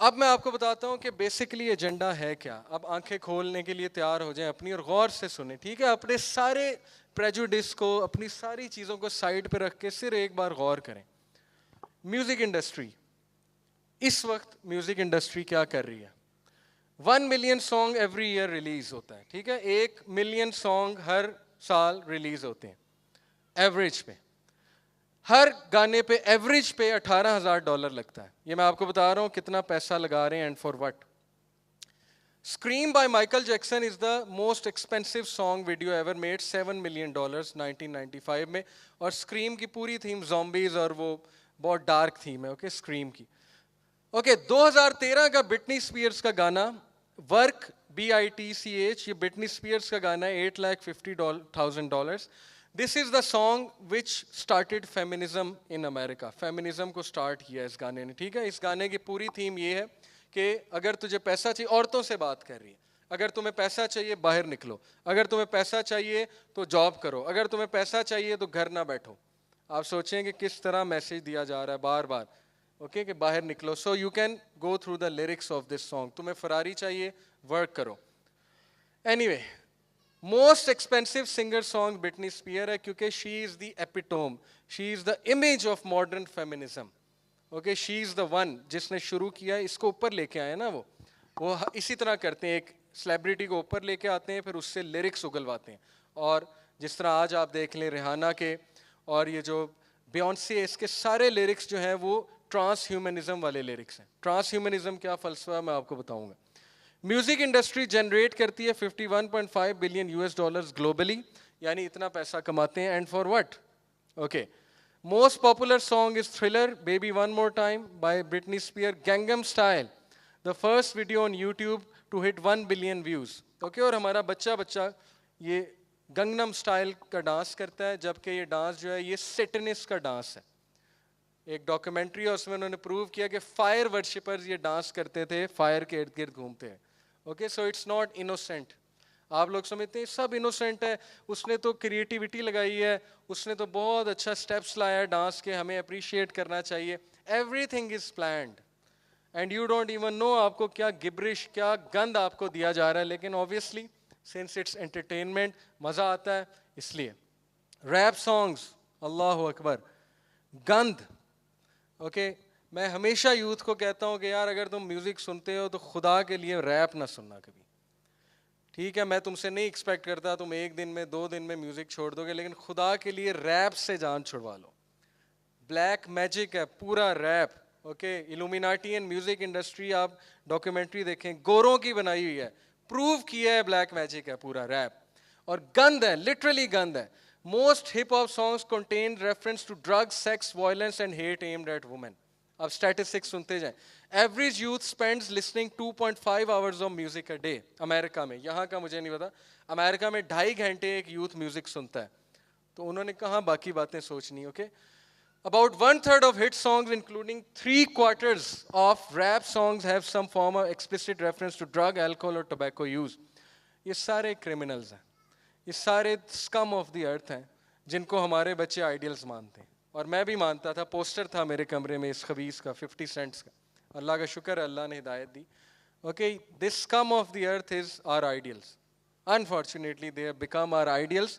اب میں آپ کو بتاتا ہوں کہ بیسکلی ایجنڈا ہے کیا. اب آنکھیں کھولنے کے لیے تیار ہو جائیں اپنی اور غور سے سنیں, ٹھیک ہے. اپنے سارے پریجوڈس کو, اپنی ساری چیزوں کو سائڈ پہ رکھ کے صرف ایک بار غور کریں. میوزک انڈسٹری, اس وقت میوزک انڈسٹری کیا کر رہی ہے؟ 1 million song every year release ہوتا ہے, ٹھیک ہے. 1 ملین سانگ ہر سال ریلیز ہوتے ہیں ایوریج پہ. ہر گانے پہ ایوریج پہ $18,000 لگتا ہے. یہ میں آپ کو بتا رہا ہوں کتنا پیسہ لگا رہے ہیں and for what. Scream by Michael Jackson is the most expensive song video ever made, $7 million 1995 میں. اور اسکریم کی پوری تھیم زومبیز اور وہ بہت ڈارک تھیم ہے, اوکے, اسکریم کی. اوکے, 2013 کا بٹنی اسپیئرس کا گانا ورک, BITCH, یہ بٹنی اسپیئرس کا گانا ہے, $850,000. This is the song which started feminism in America. Feminism کو اسٹارٹ کیا اس گانے نے, ٹھیک ہے. اس گانے کی پوری تھیم یہ ہے کہ اگر تجھے پیسہ چاہیے, عورتوں سے بات کر رہی ہے, اگر تمہیں پیسہ چاہیے باہر نکلو, اگر تمہیں پیسہ چاہیے تو جاب کرو, اگر تمہیں پیسہ چاہیے تو گھر نہ بیٹھو. آپ سوچیں کہ کس طرح میسج دیا جا رہا ہے بار بار, اوکے, کہ باہر نکلو. So you can go through the lyrics of this song. تمہیں فراری چاہیے, ورک کرو. Anyway, most expensive singer song Britney Spears ہے, کیونکہ she is the epitome, she is the image of modern feminism. Okay, she is the one جس نے شروع کیا, اس کو اوپر لے کے آئے نا. وہ اسی طرح کرتے ہیں, ایک سیلیبریٹی کو اوپر لے کے آتے ہیں, پھر اس سے لیرکس اگلواتے ہیں. اور جس طرح آج آپ دیکھ لیں ریحانہ کے اور یہ جو بیونسے, اس کے سارے لیرکس جو ہیں وہ ٹرانس ہیومنزم والے لیرکس ہیں. ٹرانس ہیومنزم کیا فلسفہ ہے میں آپ کو بتاؤں گا. میوزک انڈسٹری جنریٹ کرتی ہے $51.5 billion گلوبلی, یعنی اتنا پیسہ کماتے ہیں. And for what? Okay, most popular song is Thriller, baby one more time by Britney Spears. Gangnam style, the first video on YouTube to hit 1 billion views. Okay, اور ہمارا بچہ یہ گنگنم اسٹائل کا ڈانس کرتا ہے, جبکہ یہ dance جو ہے یہ سیٹنس کا ڈانس ہے. ایک ڈاکومنٹری ہے, اس میں انہوں نے پروو کیا کہ فائر ورشپرز یہ ڈانس کرتے تھے, فائر کے ارد گرد گھومتے ہیں. Okay, so it's not innocent. آپ لوگ سمجھتے ہیں سب انوسینٹ ہے, اس نے تو کریٹیوٹی لگائی ہے, اس نے تو بہت اچھا اسٹیپس لایا ہے ڈانس کے, ہمیں اپریشیٹ کرنا چاہیے. Everything is planned and you don't even know آپ کو کیا گبرش, کیا گند آپ کو دیا جا رہا ہے. لیکن اوبیسلی سنس اٹس انٹرٹینمنٹ, مزہ آتا ہے اس لیے. ریپ سانگس, اللہ اکبر, گند. اوکے, میں ہمیشہ یوتھ کو کہتا ہوں کہ یار اگر تم میوزک سنتے ہو تو خدا کے لیے ریپ نہ سننا کبھی, ٹھیک ہے. میں تم سے نہیں ایکسپیکٹ کرتا تم 1 دن میں 2 دن میں میوزک چھوڑ دو گے, لیکن خدا کے لیے ریپ سے جان چھڑوا لو. بلیک میجک ہے پورا rap. Okay, Illuminati and music industry, آپ ڈاکیومنٹری دیکھیں, گوروں کی بنائی ہوئی ہے, پروو کیا ہے بلیک میجک ہے پورا ریپ. اور گند ہے, لٹرلی گند ہے. Most hip hop songs contain reference to drug, sex, violence and hate aimed at women. اب اسٹیٹسٹکس سنتے جائیں. Average youth spends listening 2.5 hours of music a day. امریکہ میں, یہاں کا مجھے نہیں پتا, امریکہ میں 2.5 گھنٹے ایک یوتھ میوزک سنتا ہے. تو انہوں نے کہاں باقی باتیں سوچنی. Okay, about 1/3 of hit songs, including 3/4 of rap songs, have some form of explicit reference to drug, alcohol or tobacco use. یہ سارے کرمنلز ہیں, یہ سارے اسکم آف دی ارتھ ہیں جن کو ہمارے بچے آئیڈیلز مانتے ہیں. اور میں بھی مانتا تھا, پوسٹر تھا میرے کمرے میں اس خبیث کا 50 cents کا. اللہ کا شکر ہے اللہ نے ہدایت دی. Okay, this scum of the earth is our ideals. Unfortunately they have become our ideals,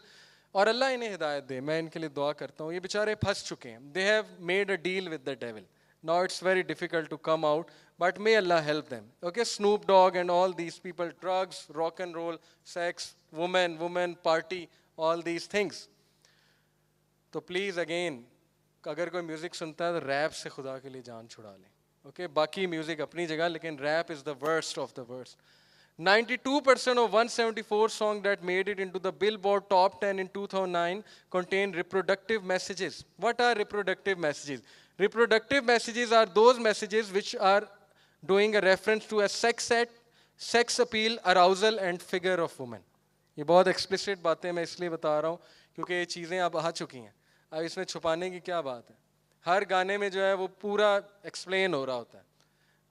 اور اللہ انہیں ہدایت دے. میں ان کے لیے دعا کرتا ہوں. یہ بیچارے پھنس چکے ہیں. They have made a deal with the devil. Now it's very difficult to come out, but may اللہ help them. Okay, Snoop Dogg and all these people, drugs, rock and roll, sex, women party, all these things. تو please again, اگر کوئی music سنتا ہے تو rape سے خدا کے لیے جان چھڑا لیں. اوکے, باقی میوزک اپنی جگہ, لیکن rap is the worst of the worst. 92% of 174 songs that made it into the Billboard Top 10 in 2009 contain reproductive messages. What are reproductive messages? Reproductive messages are those messages which are doing a reference to a sex act, sex appeal, arousal and figure of woman. یہ بہت explicit باتیں میں اس لیے بتا رہا ہوں کیونکہ یہ چیزیں اب آ چکی ہیں. اب اس میں چھپانے کی کیا بات ہے. ہر گانے میں جو ہے وہ پورا ایکسپلین ہو رہا ہوتا ہے.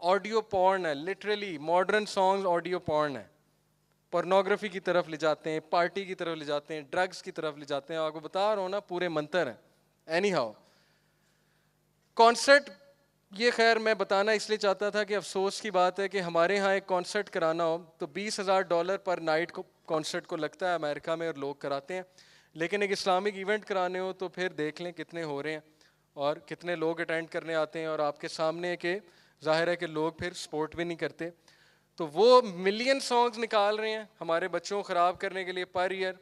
آڈیو پورن ہے, لٹرلی ماڈرن سانگز آڈیو پورن ہے. پورنوگرافی کی طرف لے جاتے ہیں, پارٹی کی طرف لے جاتے ہیں, ڈرگس کی طرف لے جاتے ہیں. آپ کو بتا رہا ہوں نا, پورے منتر ہیں. اینی ہاؤ, کانسرٹ یہ خیر میں بتانا اس لیے چاہتا تھا کہ افسوس کی بات ہے کہ ہمارے ہاں ایک کانسرٹ کرانا ہو تو $20,000 پر نائٹ کو کانسرٹ کو لگتا ہے امریکہ میں، اور لوگ کراتے ہیں. لیکن ایک اسلامک ایونٹ کرانے ہو تو پھر دیکھ لیں کتنے ہو رہے ہیں اور کتنے لوگ اٹینڈ کرنے آتے ہیں، اور آپ کے سامنے کہ ظاہر ہے کہ لوگ پھر سپورٹ بھی نہیں کرتے. تو وہ ملین سانگز نکال رہے ہیں ہمارے بچوں کو خراب کرنے کے لیے پر ایئر،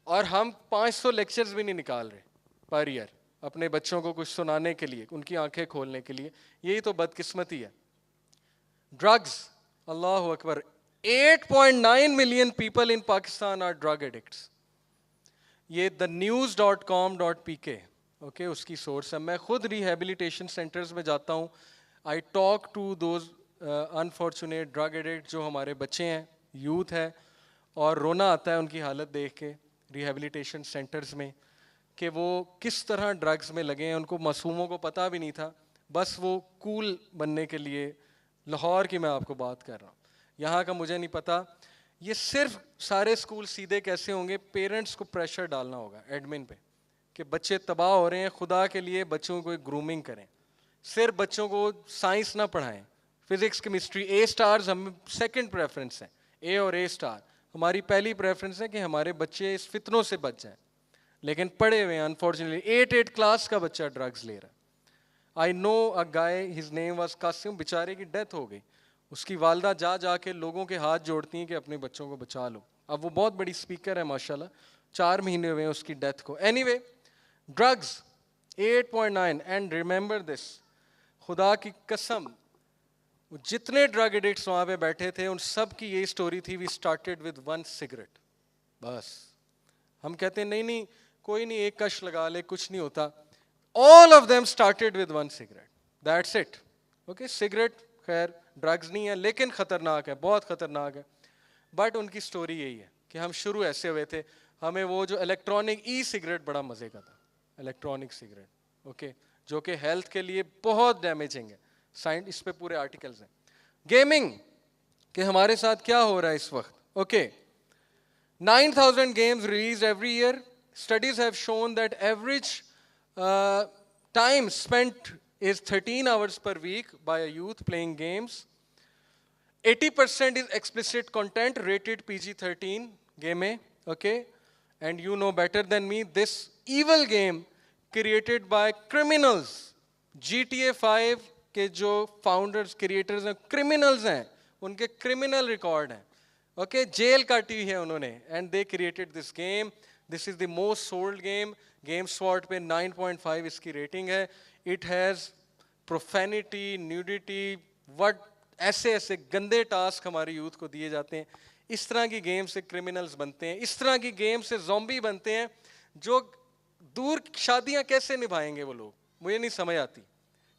اور ہم 500 لیکچرز بھی نہیں نکال رہے پر ایئر اپنے بچوں کو کچھ سنانے کے لیے، ان کی آنکھیں کھولنے کے لیے. یہی تو بدقسمتی ہے. ڈرگز، اللہ اکبر، 8.9 million people in Pakistan are drug addicts. یہ thenews.com.pk اوکے اس کی سورس ہے. میں خود ریہیبلیٹیشن سینٹرز میں جاتا ہوں. I talk to those unfortunate drug addict جو ہمارے بچے ہیں، یوتھ ہے، اور رونا آتا ہے ان کی حالت دیکھ کے ریہیبلیٹیشن سینٹرز میں کہ وہ کس طرح ڈرگز میں لگے ہیں. ان کو معصوموں کو پتہ بھی نہیں تھا، بس وہ کول بننے کے لیے. لاہور کی میں آپ کو بات کر رہا ہوں، یہاں کا مجھے نہیں پتہ. یہ صرف سارے اسکول سیدھے کیسے ہوں گے؟ پیرنٹس کو پریشر ڈالنا ہوگا ایڈمن پہ کہ بچے تباہ ہو رہے ہیں، خدا کے لیے بچوں کو گرومنگ کریں. صرف بچوں کو سائنس نہ پڑھائیں، فزکس کیمسٹری. اے اسٹارز ہم سیکنڈ پریفرنس ہیں، اے اور اے اسٹار. ہماری پہلی پریفرنس ہے کہ ہمارے بچے اس فتنوں سے بچ جائیں. لیکن پڑھے ہوئے ہیں انفارچونیٹلی 8 کلاس کا بچہ ڈرگز لے رہا ہے. آئی نو اے گائے، ہز نیم واز قاسم، بیچارے کی ڈیتھ ہو گئی. اس کی والدہ جا جا کے لوگوں کے ہاتھ جوڑتی ہیں کہ اپنے بچوں کو بچا لو. اب وہ بہت بڑی اسپیکر ہے ماشاءاللہ. 4 مہینے ہوئے ہیں اس کی ڈیتھ کو. Any way, drugs 8.9. And remember this, خدا کی قسم جتنے ڈرگ ایڈکٹس وہاں پہ بیٹھے تھے ان سب کی یہی سٹوری تھی. We started with 1 cigarette. بس ہم کہتے ہیں نہیں نہیں کوئی نہیں، ایک کش لگا لے، کچھ نہیں ہوتا. All of them started with 1 cigarette. That's it. Okay, cigarette خیر ڈرگز نہیں ہے لیکن خطرناک ہے، بہت خطرناک ہے. بٹ ان کی سٹوری یہی ہے کہ ہم شروع ایسے ہوئے تھے. ہمیں وہ جو الیکٹرانک ای سگریٹ بڑا مزے کا تھا، الیکٹرانک سگریٹ، اوکے، جو کہ ہیلتھ کے لیے بہت ڈیمیجنگ ہے. سائنس اس پہ پورے آرٹیکلز ہیں. گیمنگ، کہ ہمارے ساتھ کیا ہو رہا ہے اس وقت. Okay, 9,000 games released every year. Studies have shown that average time spent is 13 hours per week by a youth playing games. 80% is explicit content rated PG-13 game. Okay, and you know better than me, this evil game created by criminals. GTA 5 کے جو founders creators ہیں criminals ہیں، ان کے criminal record ہیں. Okay, jail کاٹی ہے انہوں نے. And they created this game. This is the most sold game. Game spot پہ 9.5 اس کی ریٹنگ ہے. اٹ ہیز پروفینٹی، نیوڈیٹی، وٹ، ایسے ایسے گندے ٹاسک ہماری یوتھ کو دیے جاتے ہیں. اس طرح کی گیم سے کرمنلز بنتے ہیں، اس طرح کی گیم سے زومبی بنتے ہیں. جو دور شادیاں کیسے نبھائیں گے وہ لوگ، مجھے نہیں سمجھ آتی.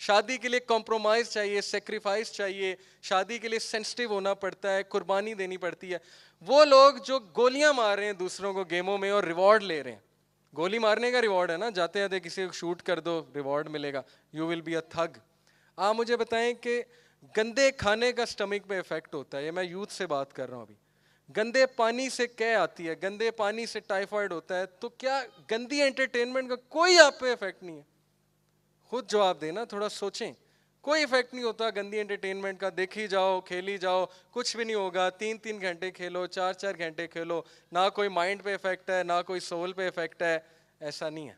شادی کے لیے کمپرومائز چاہیے، سیکریفائس چاہیے، شادی کے لیے سینسٹیو ہونا پڑتا ہے، قربانی دینی پڑتی ہے. وہ لوگ جو گولیاں مار رہے ہیں دوسروں کو گیموں میں اور ریوارڈ لے رہے ہیں. گولی مارنے کا ریوارڈ ہے نا، جاتے جاتے کسی کو شوٹ کر دو ریوارڈ ملے گا. You will be a thug. آپ مجھے بتائیں کہ گندے کھانے کا سٹمک پہ افیکٹ ہوتا ہے. یہ میں یوتھ سے بات کر رہا ہوں ابھی. گندے پانی سے قے آتی ہے، گندے پانی سے ٹائیفائڈ ہوتا ہے. تو کیا گندی انٹرٹینمنٹ کا کوئی آپ پہ افیکٹ نہیں ہے؟ خود جواب دینا، تھوڑا سوچیں. کوئی افیکٹ نہیں ہوتا گندی انٹرٹینمنٹ کا. دیکھی جاؤ، کھیلی جاؤ، کچھ بھی نہیں ہوگا. 3 گھنٹے کھیلو، 4 گھنٹے کھیلو، نہ کوئی مائنڈ پہ افیکٹ ہے، نہ کوئی سول پہ افیکٹ ہے. ایسا نہیں ہے.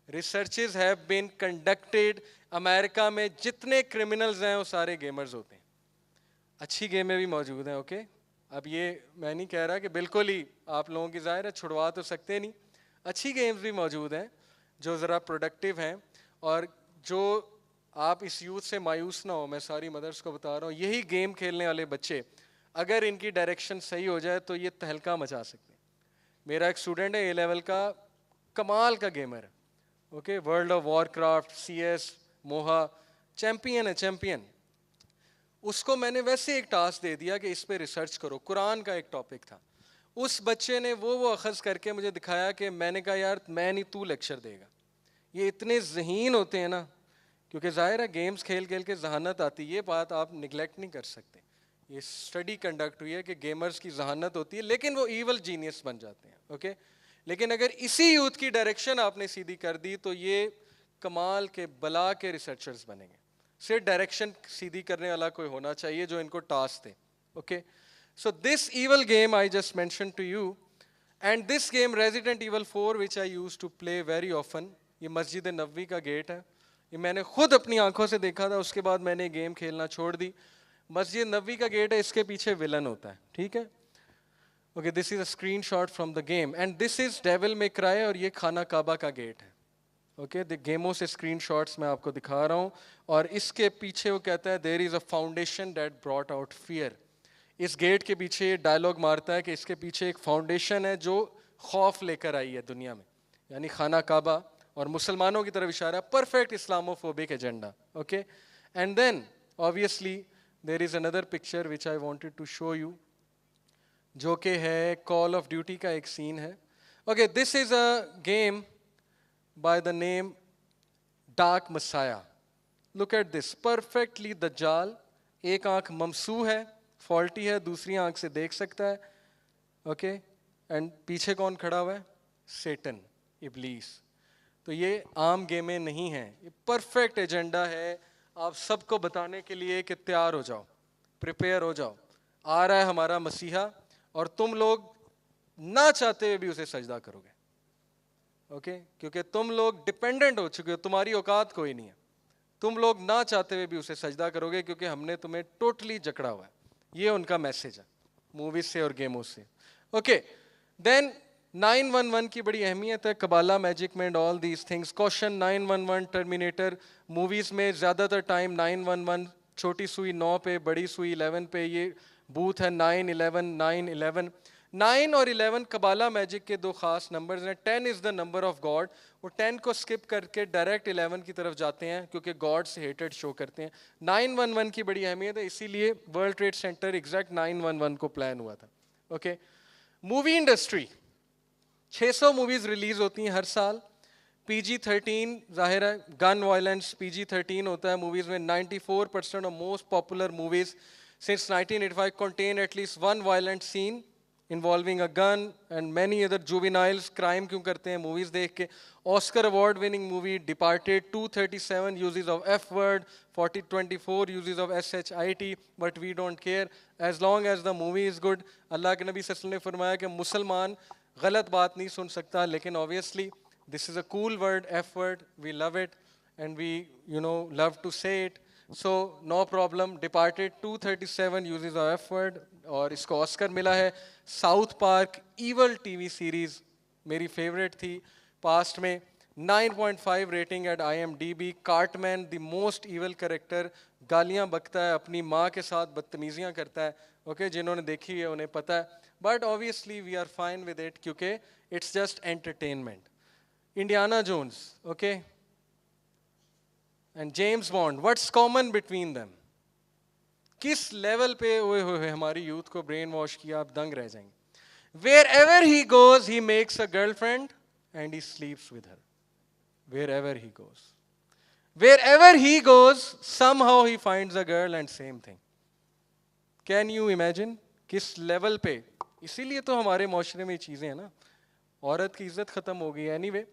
Researches have been conducted. امریکہ میں جتنے کرمنلز ہیں وہ سارے گیمرز ہوتے ہیں. اچھی گیمیں بھی موجود ہیں. اوکے، اب یہ میں نہیں کہہ رہا کہ بالکل ہی آپ لوگوں کی ظاہر ہے چھڑوا تو سکتے نہیں. اچھی گیمز بھی موجود ہیں جو ذرا پروڈکٹیو ہیں. اور جو آپ اس یوتھ سے مایوس نہ ہو، میں ساری مدرس کو بتا رہا ہوں، یہی گیم کھیلنے والے بچے اگر ان کی ڈائریکشن صحیح ہو جائے تو یہ تہلکہ مچا سکتے ہیں. میرا ایک اسٹوڈنٹ ہے A لیول کا، کمال کا گیمر ہے. Okay, World of Warcraft, CS، موہا، چیمپئن ہے، چیمپئن. اس کو میں نے ویسے ایک ٹاسک دے دیا کہ اس پہ ریسرچ کرو. قرآن کا ایک ٹاپک تھا. اس بچے نے وہ اخذ کر کے مجھے دکھایا کہ میں نے کہا یار میں نہیں، تو لیکچر دے گا. یہ اتنے ذہین ہوتے ہیں نا، کیونکہ ظاہر ہے گیمز کھیل کھیل کے ذہانت آتی ہے. یہ بات آپ نگلیکٹ نہیں کر سکتے. یہ اسٹڈی کنڈکٹ ہوئی ہے کہ گیمرز کی ذہانت ہوتی ہے لیکن وہ ایول جینیس بن جاتے ہیں. اوکے، لیکن اگر اسی یوتھ کی ڈائریکشن آپ نے سیدھی کر دی تو یہ کمال کے بلا کے ریسرچرز بنیں گے. صرف ڈائریکشن سیدھی کرنے والا کوئی ہونا چاہیے جو ان کو ٹاسک دے. Okay, so this evil game I just mention to you, and this game Resident Evil 4 which I use to play very often. یہ مسجد نبوی کا گیٹ ہے, یہ میں نے خود اپنی آنکھوں سے دیکھا تھا, اس کے بعد میں نے گیم کھیلنا چھوڑ دی. مسجد نبوی کا گیٹ ہے, اس کے پیچھے ولن ہوتا ہے, ٹھیک ہے. Okay, this is a screen shot from the game and this is Devil May Cry, اور یہ خانہ کعبہ کا گیٹ ہے. اوکے, دی گیموں سے اسکرین شاٹس میں آپ کو دکھا رہا ہوں, اور اس کے پیچھے وہ کہتا ہے there is a foundation that brought out fear. اس گیٹ کے پیچھے یہ ڈائلاگ مارتا ہے کہ اس کے پیچھے ایک فاؤنڈیشن ہے جو خوف لے کر آئی ہے دنیا میں, یعنی خانہ کعبہ, اور مسلمانوں کی طرف اشارہ, perfect Islamophobic agenda. Okay, and then obviously there is another picture which I wanted to show you, جو کہ ہے کال آف ڈیوٹی کا ایک سین ہے. Okay, this is a game by the name Dark Messiah. Look at this, perfectly دجال, ایک آنکھ ممسوح ہے, فالٹی ہے, دوسری آنکھ سے دیکھ سکتا ہے. اوکے, اینڈ پیچھے کون کھڑا ہوا ہے؟ سیٹن, ابلیس. تو یہ عام گیمیں نہیں ہیں, یہ پرفیکٹ ایجنڈا ہے آپ سب کو بتانے کے لیے کہ تیار ہو جاؤ, پریپیئر ہو جاؤ, آ رہا ہے ہمارا مسیحا, اور تم لوگ نہ چاہتے ہوئے بھی اسے سجدہ کرو گے. اوکے, کیونکہ تم لوگ ڈپینڈنٹ ہو چکے ہو, تمہاری اوقات کوئی نہیں ہے, تم لوگ نہ چاہتے ہوئے بھی اسے سجدہ کرو گے کیونکہ ہم نے تمہیں ٹوٹلی جکڑا ہوا ہے. یہ ان کا میسج ہے موویز سے اور گیموں سے. اوکے, دین 911 کی بڑی اہمیت ہے کبالا میجک میں and all these things. Question 911, terminator movies میں زیادہ تر ٹائم 911, چھوٹی سوئی 9 پہ, بڑی سوئی 11 پہ, یہ بوتھ ہے 911, 911. 9 اور 11 کبالا میجک کے دو خاص نمبرز ہیں. 10 از دا نمبر آف گاڈ, وہ 10 کو اسکپ کر کے ڈائریکٹ 11 کی طرف جاتے ہیں کیونکہ گاڈ سے ہیٹڈ شو کرتے ہیں. 911 کی بڑی اہمیت ہے, اسی لیے ورلڈ ٹریڈ سینٹر ایگزیکٹ 911 کو پلان ہوا تھا. Okay, movie industry, 600 movies release ہوتی ہیں ہر سال. PG-13 ظاہر ہے گن وائلنس, PG-13 ہوتا ہے موویز میں. 94% of most popular movies since 1985 contain at least one violent scene involving a gun and many other juveniles crime کیوں کرتے ہیں موویز دیکھ کے. Oscar award winning movie Departed, 237 uses of F word, 24 uses of SHIT, but we don't care as long as the movie is good. اللہ کے نبی صلی اللہ علیہ وسلم نے فرمایا کہ مسلمان غلط بات نہیں سن سکتا, لیکن obviously this is a cool word, F word, we love it and we love to say it, so no problem. Departed 237 uses of F word, اور اس کو آسکر ملا ہے. South Park evil TV series میری favourite تھی past میں, 9.5 rating at IMDb. Cartman the most evil character, گالیاں بکتا ہے, اپنی ماں کے ساتھ بدتمیزیاں کرتا ہے. اوکے, جنہوں نے دیکھی ہے انہیں پتہ ہے, but obviously we are fine with it کیونکہ it's just entertainment. Indiana Jones, okay, and James bond, what's common between them? کس لیول پہ ہوئے ہوئے ہماری یوتھ کو برین واش کیا, آپ دنگ رہ جائیں گے. Wherever he goes, he makes a girlfriend and he sleeps with her. Wherever he goes. Wherever he goes, somehow he finds a girl and same thing. Can you imagine? کس level پہ. اسی لیے تو ہمارے معاشرے میں یہ چیزیں ہیں نا, عورت کی عزت ختم ہو گئی ہے. Anyway,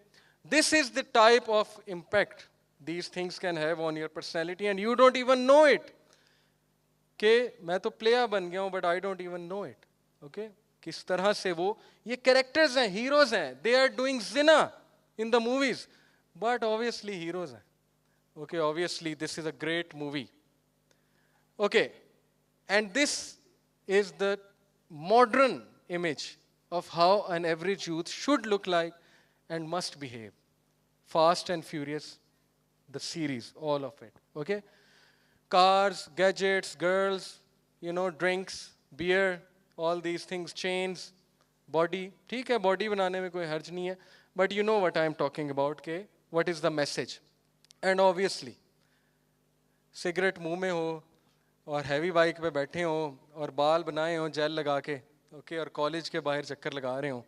this is the type of impact these things can have on your personality and you don't even know it. کہ میں تو پلیئر بن گیا ہوں but I don't even know it. Okay, کس طرح سے وہ یہ کریکٹرز ہیں, ہیروز ہیں, دے آر ڈوئنگ زنا in the movies but obviously heroes ہیں. Okay, obviously this is a great movie. Okay, and this is the modern image of how an average youth should look like and must behave. Fast and Furious, the series, all of it. Okay, cars, gadgets, girls, drinks, beer, all these things, chains, body. ٹھیک ہے, body بنانے میں کوئی حرج نہیں ہے, but you know what I am talking about, کہ what is the message. And obviously cigarette منہ میں ہو اور ہیوی بائک پہ بیٹھے ہوں اور بال بنائے ہوں جیل لگا کے, اوکے, اور کالج کے باہر چکر لگا رہے ہوں,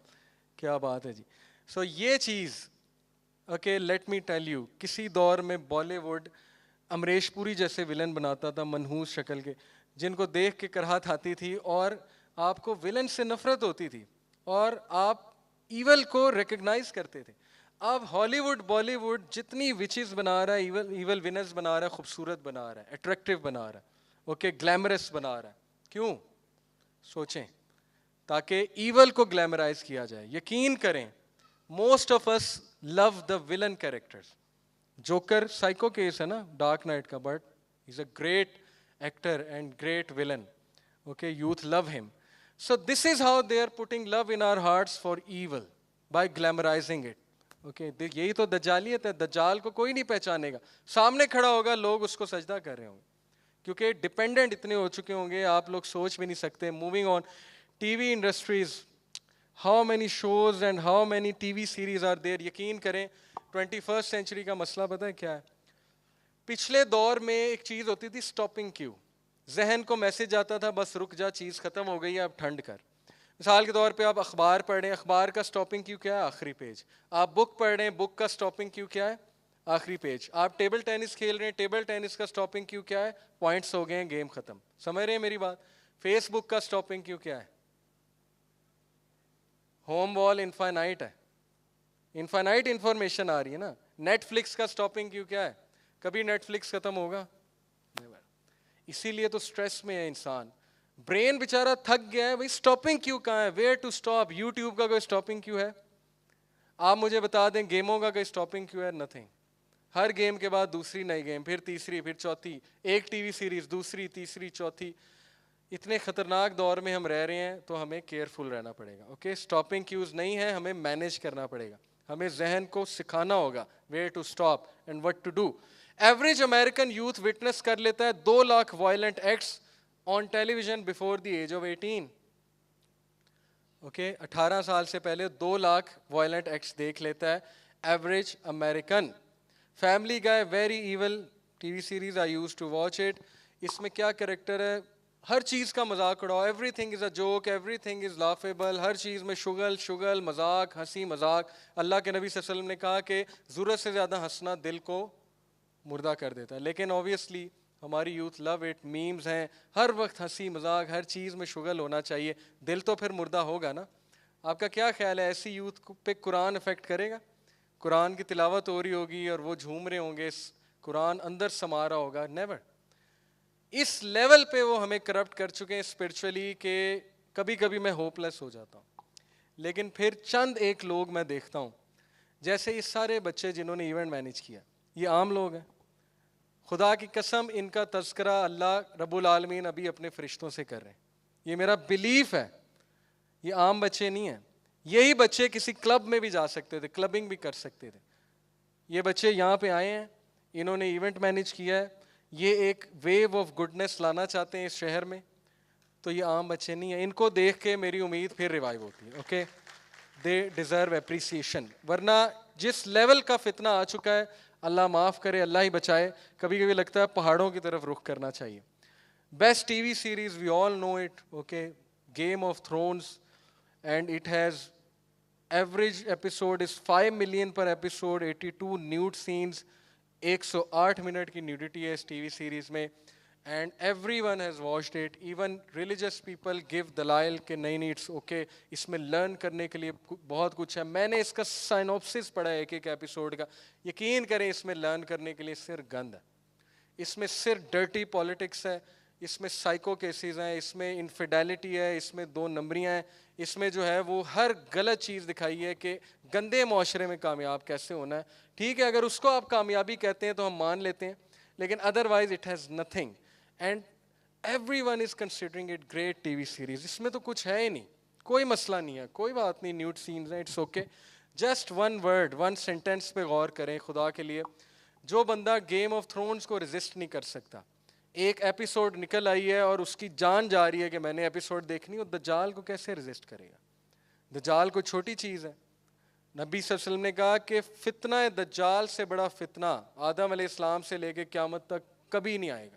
کیا بات ہے جی. سو یہ چیز, okay, let me tell you, کسی دور میں بالی ووڈ امریش پوری جیسے ولن بناتا تھا منحوس شکل کے, جن کو دیکھ کے کراہت آتی تھی اور آپ کو ولن سے نفرت ہوتی تھی اور آپ ایول کو ریکگنائز کرتے تھے. اب ہالی ووڈ بالی ووڈ جتنی وچز بنا رہا ہے، ایول ونرز بنا رہا ہے، خوبصورت بنا رہا ہے، اٹریکٹیو بنا رہا ہے، اوکے گلیمرس بنا رہا ہے. کیوں؟ سوچیں. تاکہ ایول کو گلیمرائز کیا جائے. یقین کریں most of us love the villain characters. Joker psycho case ہے نا ڈارک نائٹ کا، but is a great actor and great villain. Okay youth love him. So this is how they are putting love in our hearts for evil by glamorising it. Okay یہی تو دجالیت ہے. دجال کو کوئی نہیں پہچانے گا، سامنے کھڑا ہوگا لوگ اس کو سجدہ کر رہے ہوں گے، کیونکہ ڈپینڈنٹ اتنے ہو چکے ہوں گے آپ لوگ سوچ بھی نہیں سکتے. Moving on TV industries, how many shows and how many TV series are there. یقین کریں 21st سینچری کا مسئلہ پتہ ہے کیا ہے؟ پچھلے دور میں ایک چیز ہوتی تھی اسٹاپنگ کیو. ذہن کو میسج آتا تھا بس رک جا، چیز ختم ہو گئی ہے اب ٹھنڈ کر. مثال کے طور پہ آپ اخبار پڑھ رہے ہیں، اخبار کا اسٹاپنگ کیو کیا ہے؟ آخری پیج. آپ بک پڑھ رہے ہیں، بک کا اسٹاپنگ کیو کیا ہے؟ آخری پیج. آپ ٹیبل ٹینس کھیل رہے ہیں، ٹیبل ٹینس کا اسٹاپنگ کیو کیا ہے؟ پوائنٹس ہو گئے ہیں، گیم ختم. سمجھ رہے ہیں میری بات؟ فیس بک کا اسٹاپنگ کیو کیا ہے؟ ہوم وال انفائنائٹ ہے، انفائنائٹ انفارمیشن آ رہی ہے نا. نیٹ فلکس کا اسٹاپنگ کیو کیا ہے؟ کبھی نیٹ فلکس ختم ہوگا؟ اسی لیے تو اسٹریس میں ہے انسان. برین بیچارہ تھک گیا ہے. بھائی اسٹاپنگ کیو کہاں ہے؟ Where to stop? یوٹیوب کا کوئی اسٹاپنگ کیو ہے؟ آپ مجھے بتا دیں گیموں کا کوئی اسٹاپنگ کیو ہے؟ نتھنگ. ہر گیم کے بعد دوسری نئی گیم، پھر تیسری، پھر چوتھی. ایک ٹی وی سیریز، دوسری، تیسری، چوتھی. اتنے خطرناک دور میں ہم رہ رہے ہیں تو ہمیں کیئرفل رہنا پڑے گا. اوکے اسٹاپنگ کیوز نہیں ہے، ہمیں مینیج کرنا پڑے گا. ہمیں ذہن کو سکھانا ہوگا where to stop and what to do. Average American youth witness کر لیتا ہے 2 lakh violent acts on television before the age of 18. Okay 18 سال سے پہلے 2 لاکھ وائلنٹ ایکٹس دیکھ لیتا ہے average American. Family Guy very evil TV series, I use to watch it. اس میں کیا کریکٹر ہے؟ ہر چیز کا مذاق اڑاؤ. Everything is a joke, everything is laughable. ہر چیز میں شگل مذاق، ہنسی مذاق. اللہ کے نبی صلی اللہ علیہ وسلم نے کہا کہ ضرورت سے زیادہ ہنسنا دل کو مردہ کر دیتا ہے. لیکن اوبیسلی ہماری یوتھ لو اٹ. میمز ہیں ہر وقت، ہنسی مذاق، ہر چیز میں شگل ہونا چاہیے. دل تو پھر مردہ ہوگا نا. آپ کا کیا خیال ہے ایسی یوتھ پہ قرآن افیکٹ کرے گا؟ قرآن کی تلاوت ہو رہی ہوگی اور وہ جھوم رہے ہوں گے، قرآن اندر سما رہا ہوگا؟ نیور. اس لیول پہ وہ ہمیں کرپٹ کر چکے ہیں اسپرچولی کہ کبھی کبھی میں ہوپ لیس ہو جاتا ہوں. لیکن پھر چند ایک لوگ میں دیکھتا ہوں، جیسے یہ سارے بچے جنہوں نے ایونٹ مینیج کیا، یہ عام لوگ ہیں. خدا کی قسم ان کا تذکرہ اللہ رب العالمین ابھی اپنے فرشتوں سے کر رہے ہیں. یہ میرا بلیف ہے. یہ عام بچے نہیں ہیں. یہی بچے کسی کلب میں بھی جا سکتے تھے، کلبنگ بھی کر سکتے تھے. یہ بچے یہاں پہ آئے ہیں، انہوں نے ایونٹ مینیج کیا ہے، یہ ایک ویو آف گڈنس لانا چاہتے ہیں اس شہر میں. تو یہ عام بچے نہیں ہیں. ان کو دیکھ کے میری امید پھر ریوائیو ہوتی ہے. Okay they deserve appreciation. ورنہ جس لیول کا فتنہ آ چکا ہے، اللہ معاف کرے، اللہ ہی بچائے، کبھی کبھی لگتا ہے پہاڑوں کی طرف رخ کرنا چاہیے. Best TV series we all know it. Okay Game of Thrones, and it has average episode is 5 million per episode, 82 nude scenes. 108 minute کی نیوڈیٹی ہے اس ٹی وی سیریز میں. And everyone has watched it. Even religious people gave دلائل کہ نہیں it's okay, اس میں learn کرنے کے لیے بہت کچھ ہے. میں نے اس کا سائنوپسس پڑھا ہے ایک ایپیسوڈ کا. یقین کریں اس میں لرن کرنے کے لیے صرف گند ہے. اس میں صرف ڈرٹی پالیٹکس ہے، اس میں سائیکو کیسز ہیں، اس میں انفیڈیلٹی ہے، اس میں 2 نمبریاں ہیں، اس میں جو ہے وہ ہر غلط چیز دکھائی ہے کہ گندے معاشرے میں کامیاب کیسے ہونا ہے. ٹھیک ہے اگر اس کو آپ کامیابی کہتے ہیں تو ہم مان لیتے ہیں، لیکن otherwise it has nothing. And everyone is considering it great TV series. اس میں تو کچھ ہے ہی نہیں، کوئی مسئلہ نہیں ہے، کوئی بات نہیں. نیوڈ سینز ہیں، it's okay. Just 1 word 1 sentence پہ غور کریں خدا کے لیے. جو بندہ گیم آف تھرونز کو ریزسٹ نہیں کر سکتا، ایک ایپیسوڈ نکل آئی ہے اور اس کی جان جا رہی ہے کہ میں نے ایپیسوڈ دیکھنی، اور دجال کو کیسے ریزسٹ کرے گا؟ دجال کوئی چھوٹی چیز ہے. نبی صلی اللہ علیہ وسلم نے کہا کہ فتنہ دجال سے بڑا فتنہ آدم علیہ السلام سے لے کے قیامت تک کبھی نہیں آئے گا.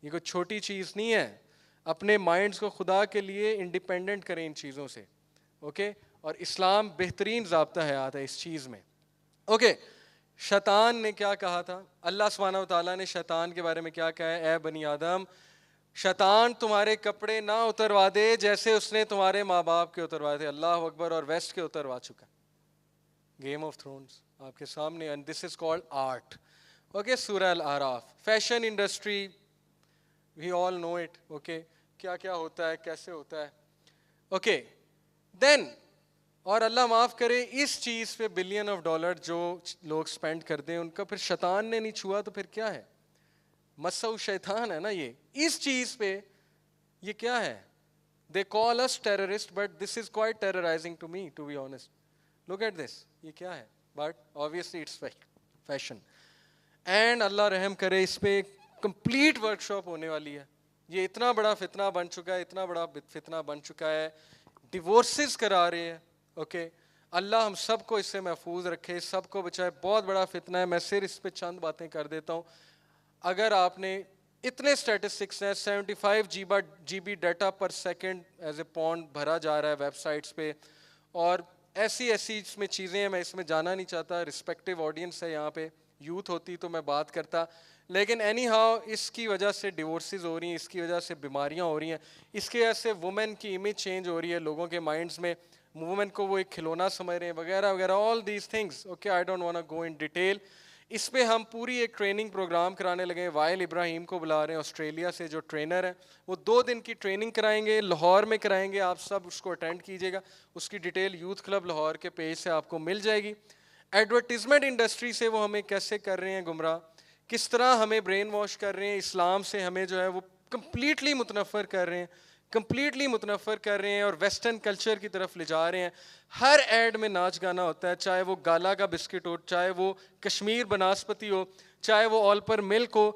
یہ کوئی چھوٹی چیز نہیں ہے. اپنے مائنڈز کو خدا کے لیے انڈیپینڈنٹ کریں ان چیزوں سے. اوکے اور اسلام بہترین ضابطہ حیات ہے اس چیز میں. اوکے شیطان نے کیا کہا تھا؟ اللہ سبحانہ و تعالیٰ نے شیطان کے بارے میں کیا کہا ہے؟ اے بنی آدم، شیطان تمہارے کپڑے نہ اتروا دے جیسے اس نے تمہارے ماں باپ کے اتروائے تھے. اللہ اکبر. اور ویسٹ کے اتروا چکا. گیم آف تھرونز آپ کے سامنے, and this is called art. Okay, سورہ الاعراف. Fashion industry, we all know it. Okay, کیا کیا ہوتا ہے, کیسے ہوتا ہے. اوکے دین, اور اللہ معاف کرے اس چیز پہ بلین آف ڈالر جو لوگ اسپینڈ کرتے ہیں ان کا پھر شیطان نے نہیں چھوا تو پھر کیا ہے, مسو شیطان ہے نا یہ. اس چیز پہ یہ کیا ہے, they call us terrorist but this is quite terrorizing to me, to be honest. Look at this, یہ کیا ہے, but obviously it's fashion. And اللہ رحم کرے اس پہ کمپلیٹ ورک شاپ ہونے والی ہے. یہ اتنا بڑا فتنہ بن چکا ہے, اتنا بڑا فتنہ بن چکا ہے, ڈیورسز کرا رہے ہیں. اوکے, اللہ ہم سب کو اس سے محفوظ رکھے, سب کو بچائے. بہت بڑا فتنہ ہے. میں صرف اس پہ چند باتیں کر دیتا ہوں. اگر آپ نے اتنے اسٹیٹسٹکس ہیں, 75 GB data per second as a pound بھرا جا رہا ہے ویب سائٹس پہ, اور ایسی اس میں چیزیں ہیں, میں اس میں جانا نہیں چاہتا, رسپیکٹیو آڈینس ہے یہاں پہ, یوتھ ہوتی تو میں بات کرتا. لیکن اینی ہاؤ اس کی وجہ سے ڈیورسز ہو رہی ہیں, اس کی وجہ سے بیماریاں ہو رہی ہیں, اس کی وجہ سے وومن کی امیج چینج ہو رہی ہے لوگوں کے مائنڈس میں, وومن کو وہ ایک کھلونا سمجھ رہے ہیں وغیرہ وغیرہ, all these things. Okay, I don't want to go in detail. اس پہ ہم پوری ایک ٹریننگ پروگرام کرانے لگے ہیں. وائل ابراہیم کو بلا رہے ہیں آسٹریلیا سے, جو ٹرینر ہیں, وہ 2 دن کی ٹریننگ کرائیں گے, لاہور میں کرائیں گے. آپ سب اس کو اٹینڈ کیجیے گا. اس کی ڈیٹیل یوتھ کلب لاہور کے پیج سے آپ کو مل جائے گی. ایڈورٹیزمنٹ انڈسٹری سے وہ ہمیں کیسے کر رہے ہیں گمراہ, کس طرح ہمیں برین واش کر رہے ہیں, اسلام سے ہمیں جو ہے وہ کمپلیٹلی متنفر کر رہے ہیں, کمپلیٹلی متنفر کر رہے ہیں, اور ویسٹرن کلچر کی طرف لے جا رہے ہیں. ہر ایڈ میں ناچ گانا ہوتا ہے, چاہے وہ گالا کا بسکٹ ہو, چاہے وہ کشمیر بناسپتی ہو, چاہے وہ آل پر ملک ہو.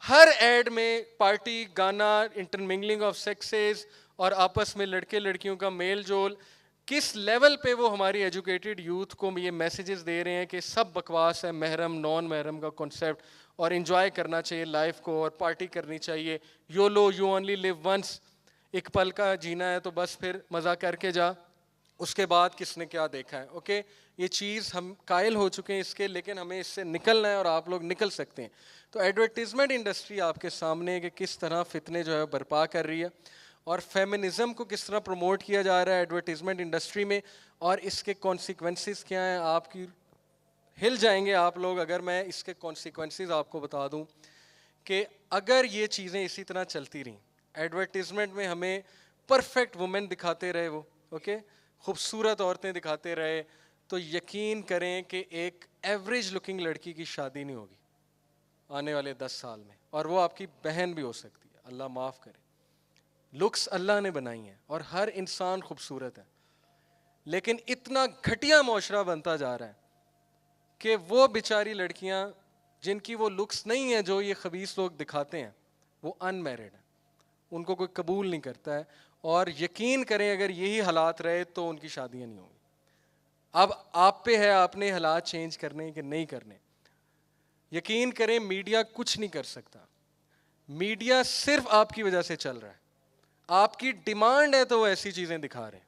ہر ایڈ میں پارٹی, گانا, انٹرمنگلنگ آف سیکسز, اور آپس میں لڑکے لڑکیوں کا میل جول. کس لیول پہ وہ ہماری ایجوکیٹڈ یوتھ کو یہ میسیجز دے رہے ہیں کہ سب بکواس ہے, محرم نان محرم کا کنسیپٹ, اور انجوائے کرنا چاہیے لائف کو, اور پارٹی کرنی چاہیے. یو اونلی لیو ونس, ایک پل کا جینا ہے تو بس پھر مزہ کر کے جا, اس کے بعد کس نے کیا دیکھا ہے. اوکے, یہ چیز ہم قائل ہو چکے ہیں اس کے, لیکن ہمیں اس سے نکلنا ہے, اور آپ لوگ نکل سکتے ہیں. تو ایڈورٹیزمنٹ انڈسٹری آپ کے سامنے ہے کہ کس طرح فتنے جو ہے برپا کر رہی ہے, اور فیمنزم کو کس طرح پروموٹ کیا جا رہا ہے ایڈورٹیزمنٹ انڈسٹری میں, اور اس کے کانسیکوینسز کیا ہیں. آپ کی ہل جائیں گے آپ لوگ اگر میں اس کے کانسیکوینسز آپ کو بتا دوں کہ اگر یہ چیزیں اسی طرح چلتی رہیں, ایڈورٹیزمنٹ میں ہمیں پرفیکٹ وومن دکھاتے رہے وہ, اوکے, خوبصورت عورتیں دکھاتے رہے, تو یقین کریں کہ ایک ایوریج لکنگ لڑکی کی شادی نہیں ہوگی آنے والے 10 سال میں, اور وہ آپ کی بہن بھی ہو سکتی ہے, اللہ معاف کرے. لکس اللہ نے بنائی ہیں اور ہر انسان خوبصورت ہے, لیکن اتنا گھٹیا معاشرہ بنتا جا رہا ہے کہ وہ بیچاری لڑکیاں جن کی وہ لکس نہیں ہے جو یہ خبیث لوگ دکھاتے ہیں, وہ ان میرڈ ہیں, ان کو کوئی قبول نہیں کرتا ہے. اور یقین کریں اگر یہی حالات رہے تو ان کی شادیاں نہیں ہوں گی. اب آپ پہ ہے آپ نے حالات چینج کرنے کہ نہیں کرنے. یقین کریں میڈیا کچھ نہیں کر سکتا, میڈیا صرف آپ کی وجہ سے چل رہا ہے. آپ کی ڈیمانڈ ہے تو وہ ایسی چیزیں دکھا رہے ہیں.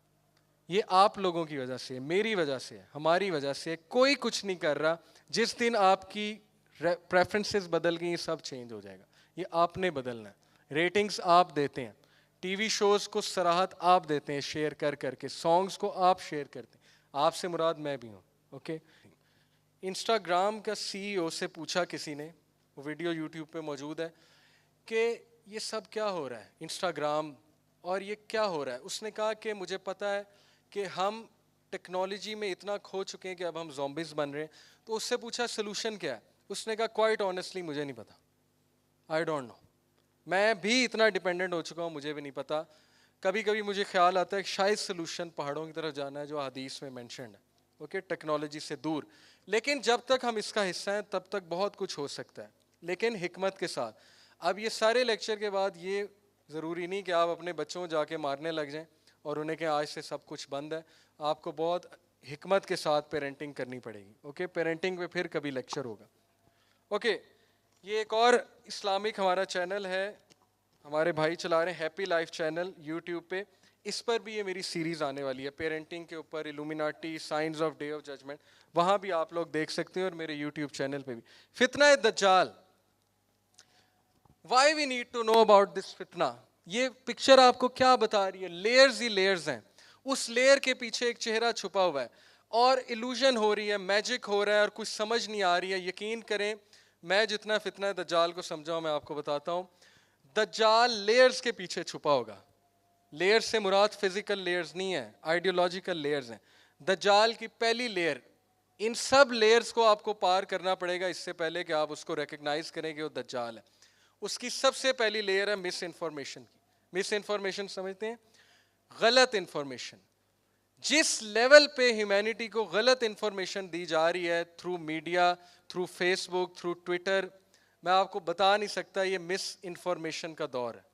یہ آپ لوگوں کی وجہ سے, میری وجہ سے, ہماری وجہ سے. کوئی کچھ نہیں کر رہا. جس دن آپ کی پریفرنسز بدل گئی سب چینج ہو جائے گا. یہ آپ نے بدلنا ہے. ریٹنگز آپ دیتے ہیں, ٹی وی شوز کو سراہت آپ دیتے ہیں شیئر کر کے, سانگز کو آپ شیئر کرتے ہیں. آپ سے مراد میں بھی ہوں. اوکے, انسٹاگرام کا CEO سے پوچھا کسی نے, وہ ویڈیو یوٹیوب پہ موجود ہے, کہ یہ سب کیا ہو رہا ہے انسٹاگرام, اور یہ کیا ہو رہا ہے. اس نے کہا کہ مجھے پتا ہے کہ ہم ٹیکنالوجی میں اتنا کھو چکے ہیں کہ اب ہم زومبیز بن رہے ہیں. تو اس سے پوچھا سلوشن کیا ہے. اس نے کہا کوائٹ آنیسٹلی مجھے نہیں پتا, آئی ڈونٹ نو. میں بھی اتنا ڈیپینڈنٹ ہو چکا ہوں, مجھے بھی نہیں پتا. کبھی کبھی مجھے خیال آتا ہے کہ شاید سلوشن پہاڑوں کی طرف جانا ہے جو حدیث میں مینشنڈ ہے, اوکے, ٹیکنالوجی سے دور. لیکن جب تک ہم اس کا حصہ ہیں تب تک بہت کچھ ہو سکتا ہے, لیکن حکمت کے ساتھ. اب یہ سارے لیکچر کے بعد یہ ضروری نہیں کہ آپ اپنے بچوں جا کے مارنے لگ جائیں اور انہیں کہ آج سے سب کچھ بند ہے. آپ کو بہت حکمت کے ساتھ پیرنٹنگ کرنی پڑے گی. اوکے, پیرنٹنگ پہ پھر کبھی لیکچر ہوگا. اوکے, یہ ایک اور اسلامک ہمارا چینل ہے, ہمارے بھائی چلا رہے ہیں, ہیپی لائف چینل یوٹیوب پہ. اس پر بھی یہ میری سیریز آنے والی ہے پیرنٹنگ کے اوپر, Illuminati, signs of day of judgement. وہاں بھی آپ لوگ دیکھ سکتے ہیں, اور میرے یوٹیوب چینل پہ بھی. فتنہ دجال, why we need to know about this فتنہ. یہ پکچر آپ کو کیا بتا رہی ہے, لیئرز ہی لیئرز ہیں. اس لیئر کے پیچھے ایک چہرہ چھپا ہوا ہے, اور illusion ہو رہی ہے, میجک ہو رہا ہے اور کچھ سمجھ نہیں آ رہی ہے. یقین کریں میں جتنا فتنہ دجال کو سمجھا ہوں میں آپ کو بتاتا ہوں. دجال لیئرز کے پیچھے چھپا ہوگا. لیئرز سے مراد فزیکل لیئرز نہیں ہیں, آئیڈیولوجیکل لیئرز ہیں. دجال کی پہلی لیئر, ان سب لیئرز کو آپ کو پار کرنا پڑے گا اس سے پہلے کہ آپ اس کو ریکگنائز کریں کہ وہ دجال ہے. اس کی سب سے پہلی لیئر ہے مس انفارمیشن کی. مس انفارمیشن سمجھتے ہیں, غلط انفارمیشن. جس لیول پہ ہیومینٹی کو غلط انفارمیشن دی جا رہی ہے تھرو میڈیا, تھرو فیس بک, تھرو ٹویٹر, میں آپ کو بتا نہیں سکتا. یہ مس انفارمیشن کا دور ہے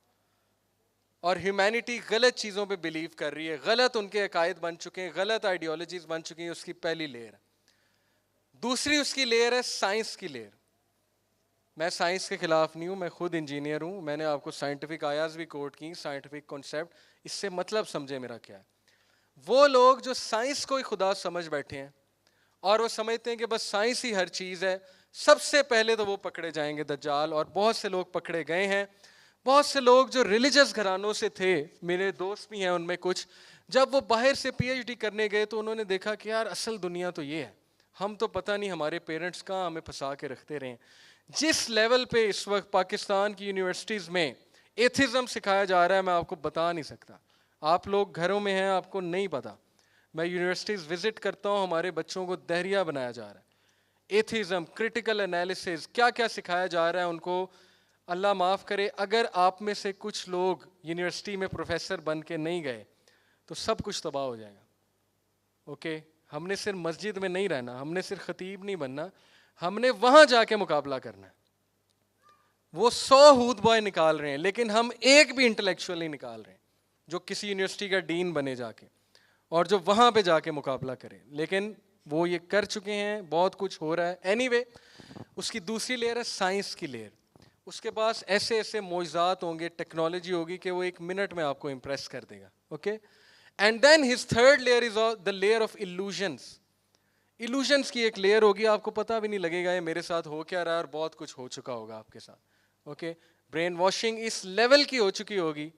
اور ہیومینٹی غلط چیزوں پہ بلیو کر رہی ہے, غلط ان کے عقائد بن چکے ہیں, غلط آئیڈیالوجیز بن چکی ہیں. اس کی پہلی لیئر. دوسری اس کی لیئر ہے سائنس کی لیئر. میں سائنس کے خلاف نہیں ہوں, میں خود انجینئر ہوں. میں نے آپ کو سائنٹیفک آیاز بھی کوٹ کی, سائنٹیفک کانسیپٹ. اس سے مطلب سمجھے میرا کیا ہے. وہ لوگ جو سائنس کو ہی خدا سمجھ بیٹھے ہیں اور وہ سمجھتے ہیں کہ بس سائنس ہی ہر چیز ہے, سب سے پہلے تو وہ پکڑے جائیں گے دجال. اور بہت سے لوگ پکڑے گئے ہیں. بہت سے لوگ جو ریلیجس گھرانوں سے تھے, میرے دوست بھی ہیں ان میں کچھ, جب وہ باہر سے پی ایچ ڈی کرنے گئے تو انہوں نے دیکھا کہ یار اصل دنیا تو یہ ہے, ہم تو پتہ نہیں ہمارے پیرنٹس کہاں ہمیں پھنسا کے رکھتے رہے. جس لیول پہ اس وقت پاکستان کی یونیورسٹیز میں ایتھزم سکھایا جا رہا ہے میں آپ کو بتا نہیں سکتا. آپ لوگ گھروں میں ہیں, آپ کو نہیں پتا. میں یونیورسٹیز وزٹ کرتا ہوں, ہمارے بچوں کو دہریہ بنایا جا رہا ہے. ایتھزم, کرٹیکل انالیسز, کیا کیا سکھایا جا رہا ہے ان کو. اللہ معاف کرے, اگر آپ میں سے کچھ لوگ یونیورسٹی میں پروفیسر بن کے نہیں گئے تو سب کچھ تباہ ہو جائے گا. اوکے, ہم نے صرف مسجد میں نہیں رہنا, ہم نے صرف خطیب نہیں بننا, ہم نے وہاں جا کے مقابلہ کرنا ہے. وہ 100 ہود بوائے نکال رہے ہیں لیکن ہم ایک بھی انٹلیکچوئل نہیں نکال رہے ہیں جو کسی یونیورسٹی کا ڈین بنے جا کے اور جو وہاں پہ جا کے مقابلہ کرے. لیکن وہ یہ کر چکے ہیں, بہت کچھ ہو رہا ہے. اینی وے, اس کی دوسری لیئر ہے سائنس کی لیئر. اس کے پاس ایسے ایسے معجزات ہوں گے, ٹیکنالوجی ہوگی کہ وہ 1 منٹ میں آپ کو امپریس کر دے گا. Okay, and then his third layer is the layer of illusions. illusions کی ایک لیئر ہوگی, آپ کو پتہ بھی نہیں لگے گا یہ میرے ساتھ ہو کیا رہا ہے اور بہت کچھ ہو چکا ہوگا آپ کے ساتھ. اوکے, برین واشنگ اس لیول کی ہو چکی ہوگی.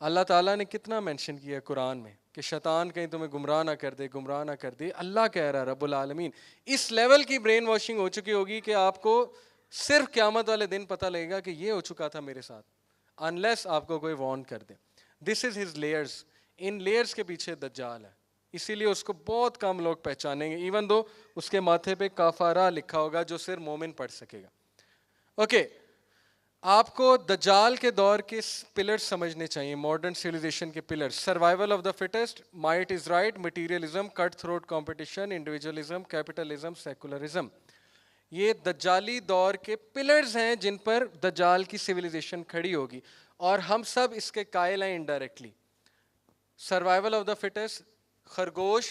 اللہ تعالیٰ نے کتنا مینشن کیا ہے قرآن میں کہ شیطان کہیں تمہیں گمراہ نہ کر دے, گمراہ نہ کر دے. اللہ کہہ رہا ہے رب العالمین, اس لیول کی برین واشنگ ہو چکی ہوگی کہ آپ کو صرف قیامت والے دن پتہ لگے گا کہ یہ ہو چکا تھا میرے ساتھ, انلیس آپ کو کوئی وارن کر دے. This is his layers. ان لیئرز کے پیچھے دجال ہے, اسی لیے اس کو بہت کم لوگ پہچانیں گے, ایون دو اس کے ماتھے پہ کافارہ لکھا ہوگا جو صرف مومن پڑھ سکے گا. اوکے, آپ کو دجال کے دور کے پلرز سمجھنے چاہیے, ماڈرن سویلائزیشن کے pillars. Survival of the fittest, might is right, materialism, cut throat competition, individualism, capitalism, secularism. یہ دجالی دور کے پلرز ہیں جن پر دجال کی سویلائزیشن کھڑی ہوگی اور ہم سب اس کے قائل ہیں indirectly. Survival of the fittest, خرگوش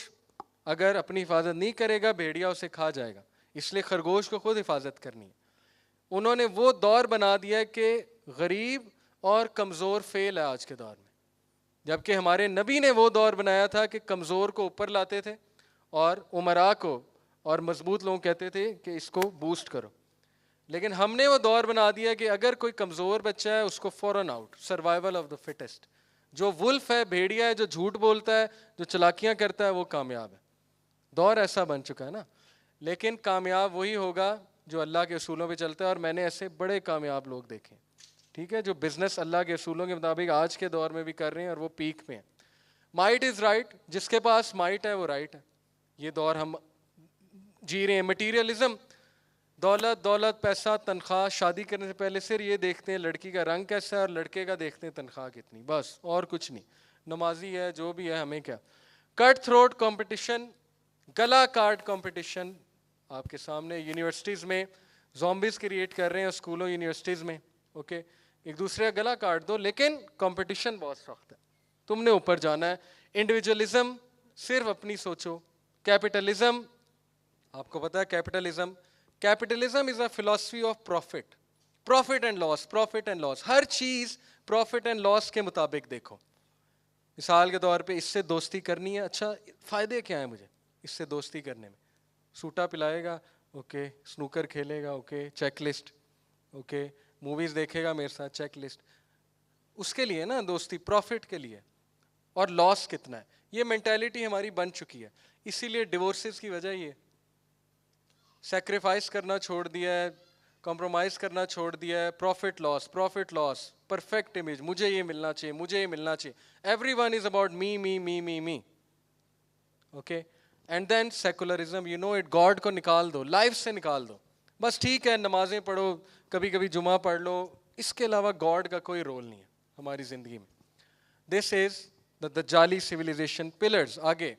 اگر اپنی حفاظت نہیں کرے گا بھیڑیا اسے کھا جائے گا, اس لیے خرگوش کو خود حفاظت کرنی ہے. انہوں نے وہ دور بنا دیا کہ غریب اور کمزور فیل ہے آج کے دور میں, جبکہ ہمارے نبی نے وہ دور بنایا تھا کہ کمزور کو اوپر لاتے تھے اور امراء کو اور مضبوط لوگ کہتے تھے کہ اس کو بوسٹ کرو. لیکن ہم نے وہ دور بنا دیا کہ اگر کوئی کمزور بچہ ہے اس کو فوراً out. Survival of the fittest. جو ولف ہے, بھیڑیا ہے, جو جھوٹ بولتا ہے, جو چلاکیاں کرتا ہے, وہ کامیاب ہے. دور ایسا بن چکا ہے نا. لیکن کامیاب وہی ہوگا جو اللہ کے اصولوں پہ چلتا ہے, اور میں نے ایسے بڑے کامیاب لوگ دیکھے, ٹھیک ہے, جو بزنس اللہ کے اصولوں کے مطابق آج کے دور میں بھی کر رہے ہیں اور وہ پیک پہ ہیں. مائٹ از رائٹ, جس کے پاس مائٹ ہے وہ رائٹ ہے. یہ دور ہم جی رہے ہیں. مٹیریلزم, دولت, پیسہ, تنخواہ. شادی کرنے سے پہلے صرف یہ دیکھتے ہیں لڑکی کا رنگ کیسا ہے اور لڑکے کا دیکھتے ہیں تنخواہ کتنی, بس اور کچھ نہیں. نمازی ہے جو بھی ہے, ہمیں کیا. کٹ تھروٹ کمپٹیشن, گلا کاٹ کمپٹیشن. آپ کے سامنے یونیورسٹیز میں زومبیز کریٹ کر رہے ہیں, اسکولوں یونیورسٹیز میں. اوکے, ایک دوسرے کا گلا کاٹ دو, لیکن کمپٹیشن بہت سخت ہے, تم نے اوپر جانا ہے. انڈیویجولزم, صرف اپنی سوچو. کیپٹلزم, آپ کو پتا ہے capitalism is a philosophy of profit, profit and loss, profit and loss. ہر چیز پروفٹ اینڈ لاس کے مطابق دیکھو. مثال کے طور پہ اس سے دوستی کرنی ہے, اچھا فائدے کیا ہیں مجھے اس سے دوستی کرنے میں؟ سوٹا پلائے گا, اوکے, سنوکر کھیلے گا, okay, checklist, okay, movies دیکھے گا میرے ساتھ, چیک لسٹ. اس کے لیے نا دوستی, پروفٹ کے لیے. اور لاس کتنا ہے؟ یہ مینٹیلٹی ہماری بن چکی ہے. اسی لیے ڈیورسز کی وجہ یہ سیکریفائس کرنا چھوڑ دیا ہے, کمپرومائز کرنا چھوڑ دیا ہے, پروفٹ لاس, پرفیکٹ امیج, مجھے یہ ملنا چاہیے, مجھے یہ ملنا چاہیے, everyone is about me me me me me. Okay, and then secularism, you know it, God کو نکال دو, لائف سے نکال دو. بس ٹھیک ہے, نمازیں پڑھو, کبھی کبھی جمعہ پڑھ لو, اس کے علاوہ گاڈ کا کوئی رول نہیں ہے ہماری زندگی میں. دس از دا دجالی سیویلائزیشن پلرز. آگے,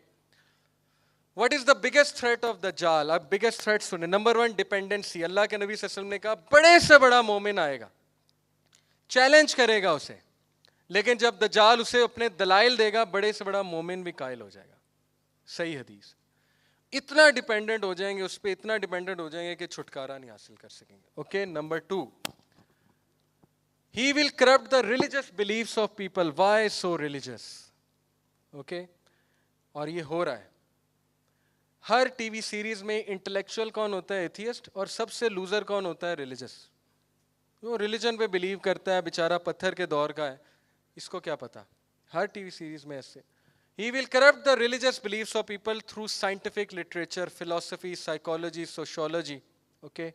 what is the biggest threat of دجال؟ اب بگیسٹ تھریٹ سنیں. Number 1, dependency. اللہ کے نبی صلی اللہ علیہ وسلم نے کہا بڑے سے بڑا مومن آئے گا, چیلنج کرے گا اسے, لیکن جب دجال اسے اپنے دلائل دے گا, بڑے سے بڑا مومن بھی قائل ہو جائے گا. صحیح حدیث. اتنا ڈیپینڈنٹ ہو جائیں گے اس پہ, اتنا ڈیپینڈنٹ ہو جائیں گے کہ چھٹکارا نہیں حاصل کر سکیں گے. Okay, number 2, he will corrupt the religious beliefs of people. Why so religious? Okay, اور یہ ہو رہا ہے. ہر ٹی وی سیریز میں انٹلیکچوئل کون ہوتا ہے؟ ایتھیسٹ. اور سب سے لوزر کون ہوتا ہے؟ ریلیجس. وہ ریلیجن پہ بلیو کرتا ہے, بیچارہ پتھر کے دور کا ہے, اس کو کیا پتا. ہر ٹی وی سیریز میں ایسے. He will corrupt the religious beliefs of people through scientific literature, philosophy, psychology, sociology. Okay.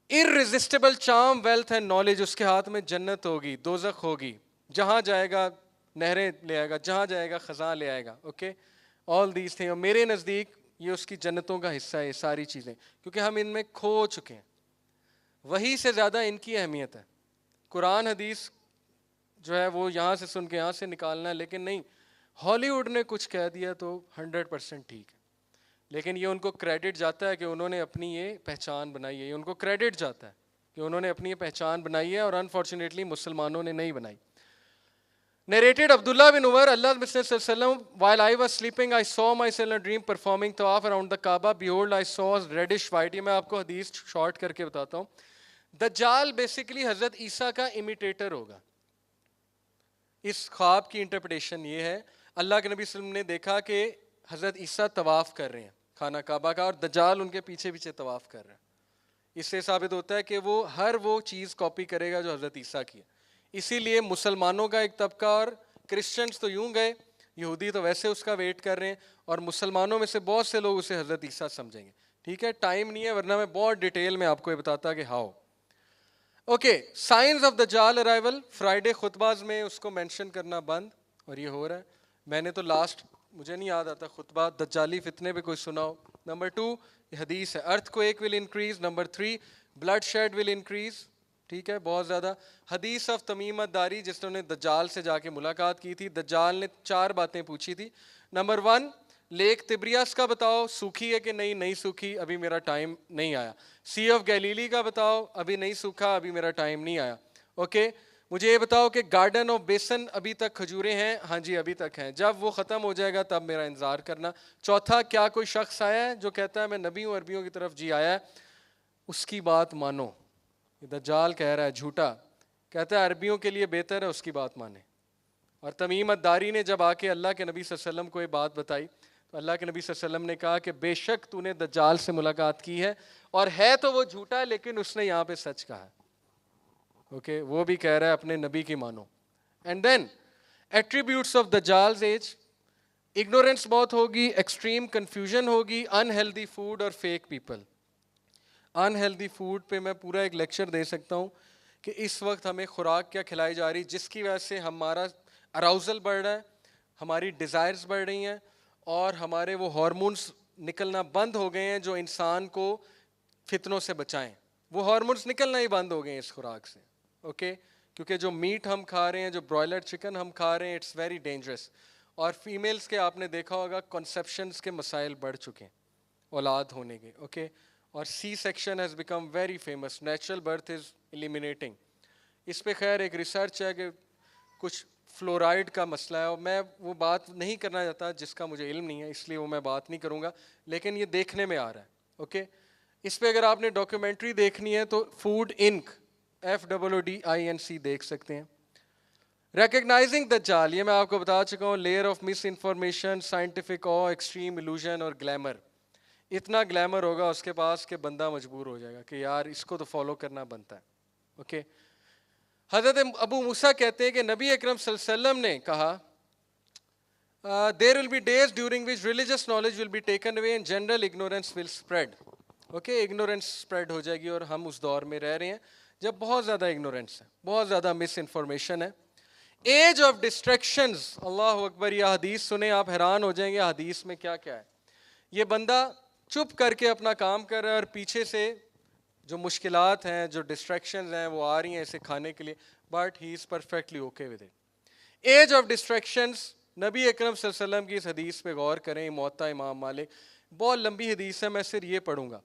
Irresistible charm, wealth and knowledge. اس کے ہاتھ میں جنت ہوگی, دوزخ ہوگی, جہاں جائے گا نہریں لے آئے گا, جہاں جائے گا خزاں لے آئے گا. Okay, all these thing. میرے نزدیک یہ اس کی جنتوں کا حصہ ہے, یہ ساری چیزیں, کیونکہ ہم ان میں کھو چکے ہیں. وہی سے زیادہ ان کی اہمیت ہے. قرآن حدیث جو ہے وہ یہاں سے سن کے یہاں سے نکالنا ہے, لیکن نہیں, ہالی ووڈ نے کچھ کہہ دیا تو 100% ٹھیک ہے, لیکن یہ ان کو کریڈٹ جاتا ہے کہ انہوں نے اپنی یہ پہچان بنائی ہے. یہ ان کو کریڈٹ جاتا ہے کہ انہوں نے اپنی یہ پہچان بنائی ہے, اور انفارچونیٹلی مسلمانوں نے نہیں بنائی. Narrated Abdullah bin Umar, Allah's Messenger sallallahu alaihi wasallam, while I was sleeping, I saw myself in a dream performing tawaf around the Kaaba. Behold, I saw reddish white. یہ میں آپ کو حدیث شارٹ کر کے بتاتا ہوں. دجال بیسیکلی حضرت عیسیٰ کا امیٹیٹر ہوگا. اس خواب کی انٹرپریٹیشن یہ ہے, اللہ کے نبی صلی اللہ علیہ وسلم نے دیکھا کہ حضرت عیسیٰ طواف کر رہے ہیں خانہ کعبہ کا, اور دجال ان کے پیچھے پیچھے طواف کر رہا ہے. اس سے ثابت ہوتا ہے کہ وہ ہر وہ چیز کاپی کرے گا جو حضرت عیسیٰ کی ہے. اسی لیے مسلمانوں کا ایک طبقہ, اور کرسچنز تو یوں گئے, یہودی تو ویسے اس کا ویٹ کر رہے ہیں, اور مسلمانوں میں سے بہت سے لوگ اسے حضرت عیسیٰ سمجھیں گے. ٹھیک ہے, ٹائم نہیں ہے, ورنہ میں بہت ڈیٹیل میں آپ کو یہ بتاتا کہ ہاؤ. اوکے, سائنس آف دجال ارائیول. فرائیڈے خطباز میں اس کو مینشن کرنا بند, اور یہ ہو رہا ہے. میں نے تو لاسٹ, مجھے نہیں یاد آتا خطبہ دجالی فتنے پہ کوئی سنا ہو. نمبر 2, یہ حدیث ہے, ارتھ کو ایک will increase. Number 3, bloodshed will increase. ٹھیک ہے, بہت زیادہ. حدیث آف تمیم الداری, جس نے دجال سے جا کے ملاقات کی تھی. دجال نے 4 باتیں پوچھی تھی. نمبر 1, لیک تبریاس کا بتاؤ, سوکھی ہے کہ نہیں سوکھی, ابھی میرا ٹائم نہیں آیا. سی آف گیلیلی کا بتاؤ, ابھی نہیں سوکھا, ابھی میرا ٹائم نہیں آیا. اوکے, مجھے یہ بتاؤ کہ گارڈن آف بیسن ابھی تک کھجوریں ہیں؟ ہاں جی ابھی تک ہیں, جب وہ ختم ہو جائے گا تب میرا انتظار کرنا. چوتھا, کیا کوئی شخص آیا ہے جو کہتا ہے میں نبی ہوں عربیوں کی طرف؟ جی آیا ہے, اس کی بات مانو. دجال کہہ رہا ہے جھوٹا, کہتا ہے عربیوں کے لیے بہتر ہے, اس کی بات مانے. اور تمیم الداری نے جب آ کے اللہ کے نبی صلی اللہ علیہ وسلم کو یہ بات بتائی, تو اللہ کے نبی صلی اللہ علیہ وسلم نے کہا کہ بے شک تو نے دجال سے ملاقات کی ہے, اور ہے تو وہ جھوٹا ہے, لیکن اس نے یہاں پہ سچ کہا ہے. اوکے, وہ بھی کہہ رہا ہے اپنے نبی کی مانو. اینڈ دین ایٹریبیوٹس آف دجالز ایج. اگنورینس بہت ہوگی, ایکسٹریم کنفیوژن ہوگی, انہیلدی فوڈ اور فیک پیپل. انہیلدی فوڈ پہ میں پورا ایک لیکچر دے سکتا ہوں کہ اس وقت ہمیں خوراک کیا کھلائی جا رہی, جس کی وجہ سے ہمارا اراؤزل بڑھ رہا ہے, ہماری ڈیزائرز بڑھ رہی ہیں, اور ہمارے وہ ہارمونس نکلنا بند ہو گئے ہیں جو انسان کو فتنوں سے بچائیں. وہ ہارمونس نکلنا ہی بند ہو گئے ہیں اس خوراک سے. اوکے, کیونکہ جو میٹ ہم کھا رہے ہیں, جو برائلر چکن ہم کھا رہے ہیں, اٹس ویری ڈینجرس. اور فیمیلز کے آپ نے دیکھا ہوگا کنسیپشنز کے مسائل بڑھ چکے ہیں, اولاد ہونے کے. اوکے, اور C section has become very famous. Natural birth is eliminating. اس پہ خیر ایک ریسرچ ہے کہ کچھ فلورائڈ کا مسئلہ ہے, اور میں وہ بات نہیں کرنا چاہتا جس کا مجھے علم نہیں ہے, اس لیے وہ میں بات نہیں کروں گا, لیکن یہ دیکھنے میں آ رہا ہے. اوکے, اس پہ اگر آپ نے ڈاکیومنٹری دیکھنی ہے تو فوڈ انک, FOODINC دیکھ سکتے ہیں. ریکگنائزنگ دجال, یہ میں آپ کو بتا چکا ہوں, layer of miss information, scientific O, extreme illusion اور گلیمر. اتنا گلیمر ہوگا اس کے پاس کہ بندہ مجبور ہو جائے گا کہ یار اس کو تو فالو کرنا بنتا ہے. اوکے, حضرت ابو موسیٰ کہتے ہیں کہ نبی اکرم صلی اللہ علیہ وسلم نے کہا There will be days during which religious knowledge will be taken away and general ignorance will spread. Okay, ignorance spread ہو جائے گی, اور ہم اس دور میں رہ رہے ہیں جب بہت زیادہ ignorance ہے, بہت زیادہ مس انفارمیشن ہے. ایج آف ڈسٹریکشنز, اللہ اکبر, یہ حدیث سنیں آپ حیران ہو جائیں گے حدیث میں کیا کیا ہے. یہ بندہ چپ کر کے اپنا کام کر رہا ہے اور پیچھے سے جو مشکلات ہیں, جو ڈسٹریکشنز ہیں وہ آ رہی ہیں اسے کھانے کے لیے, but he is perfectly okay with it. Age of distractions, نبی اکرم صلی اللہ علیہ وسلم کی اس حدیث پہ غور کریں, موطا امام مالک, بہت لمبی حدیث ہے, میں صرف یہ پڑھوں گا.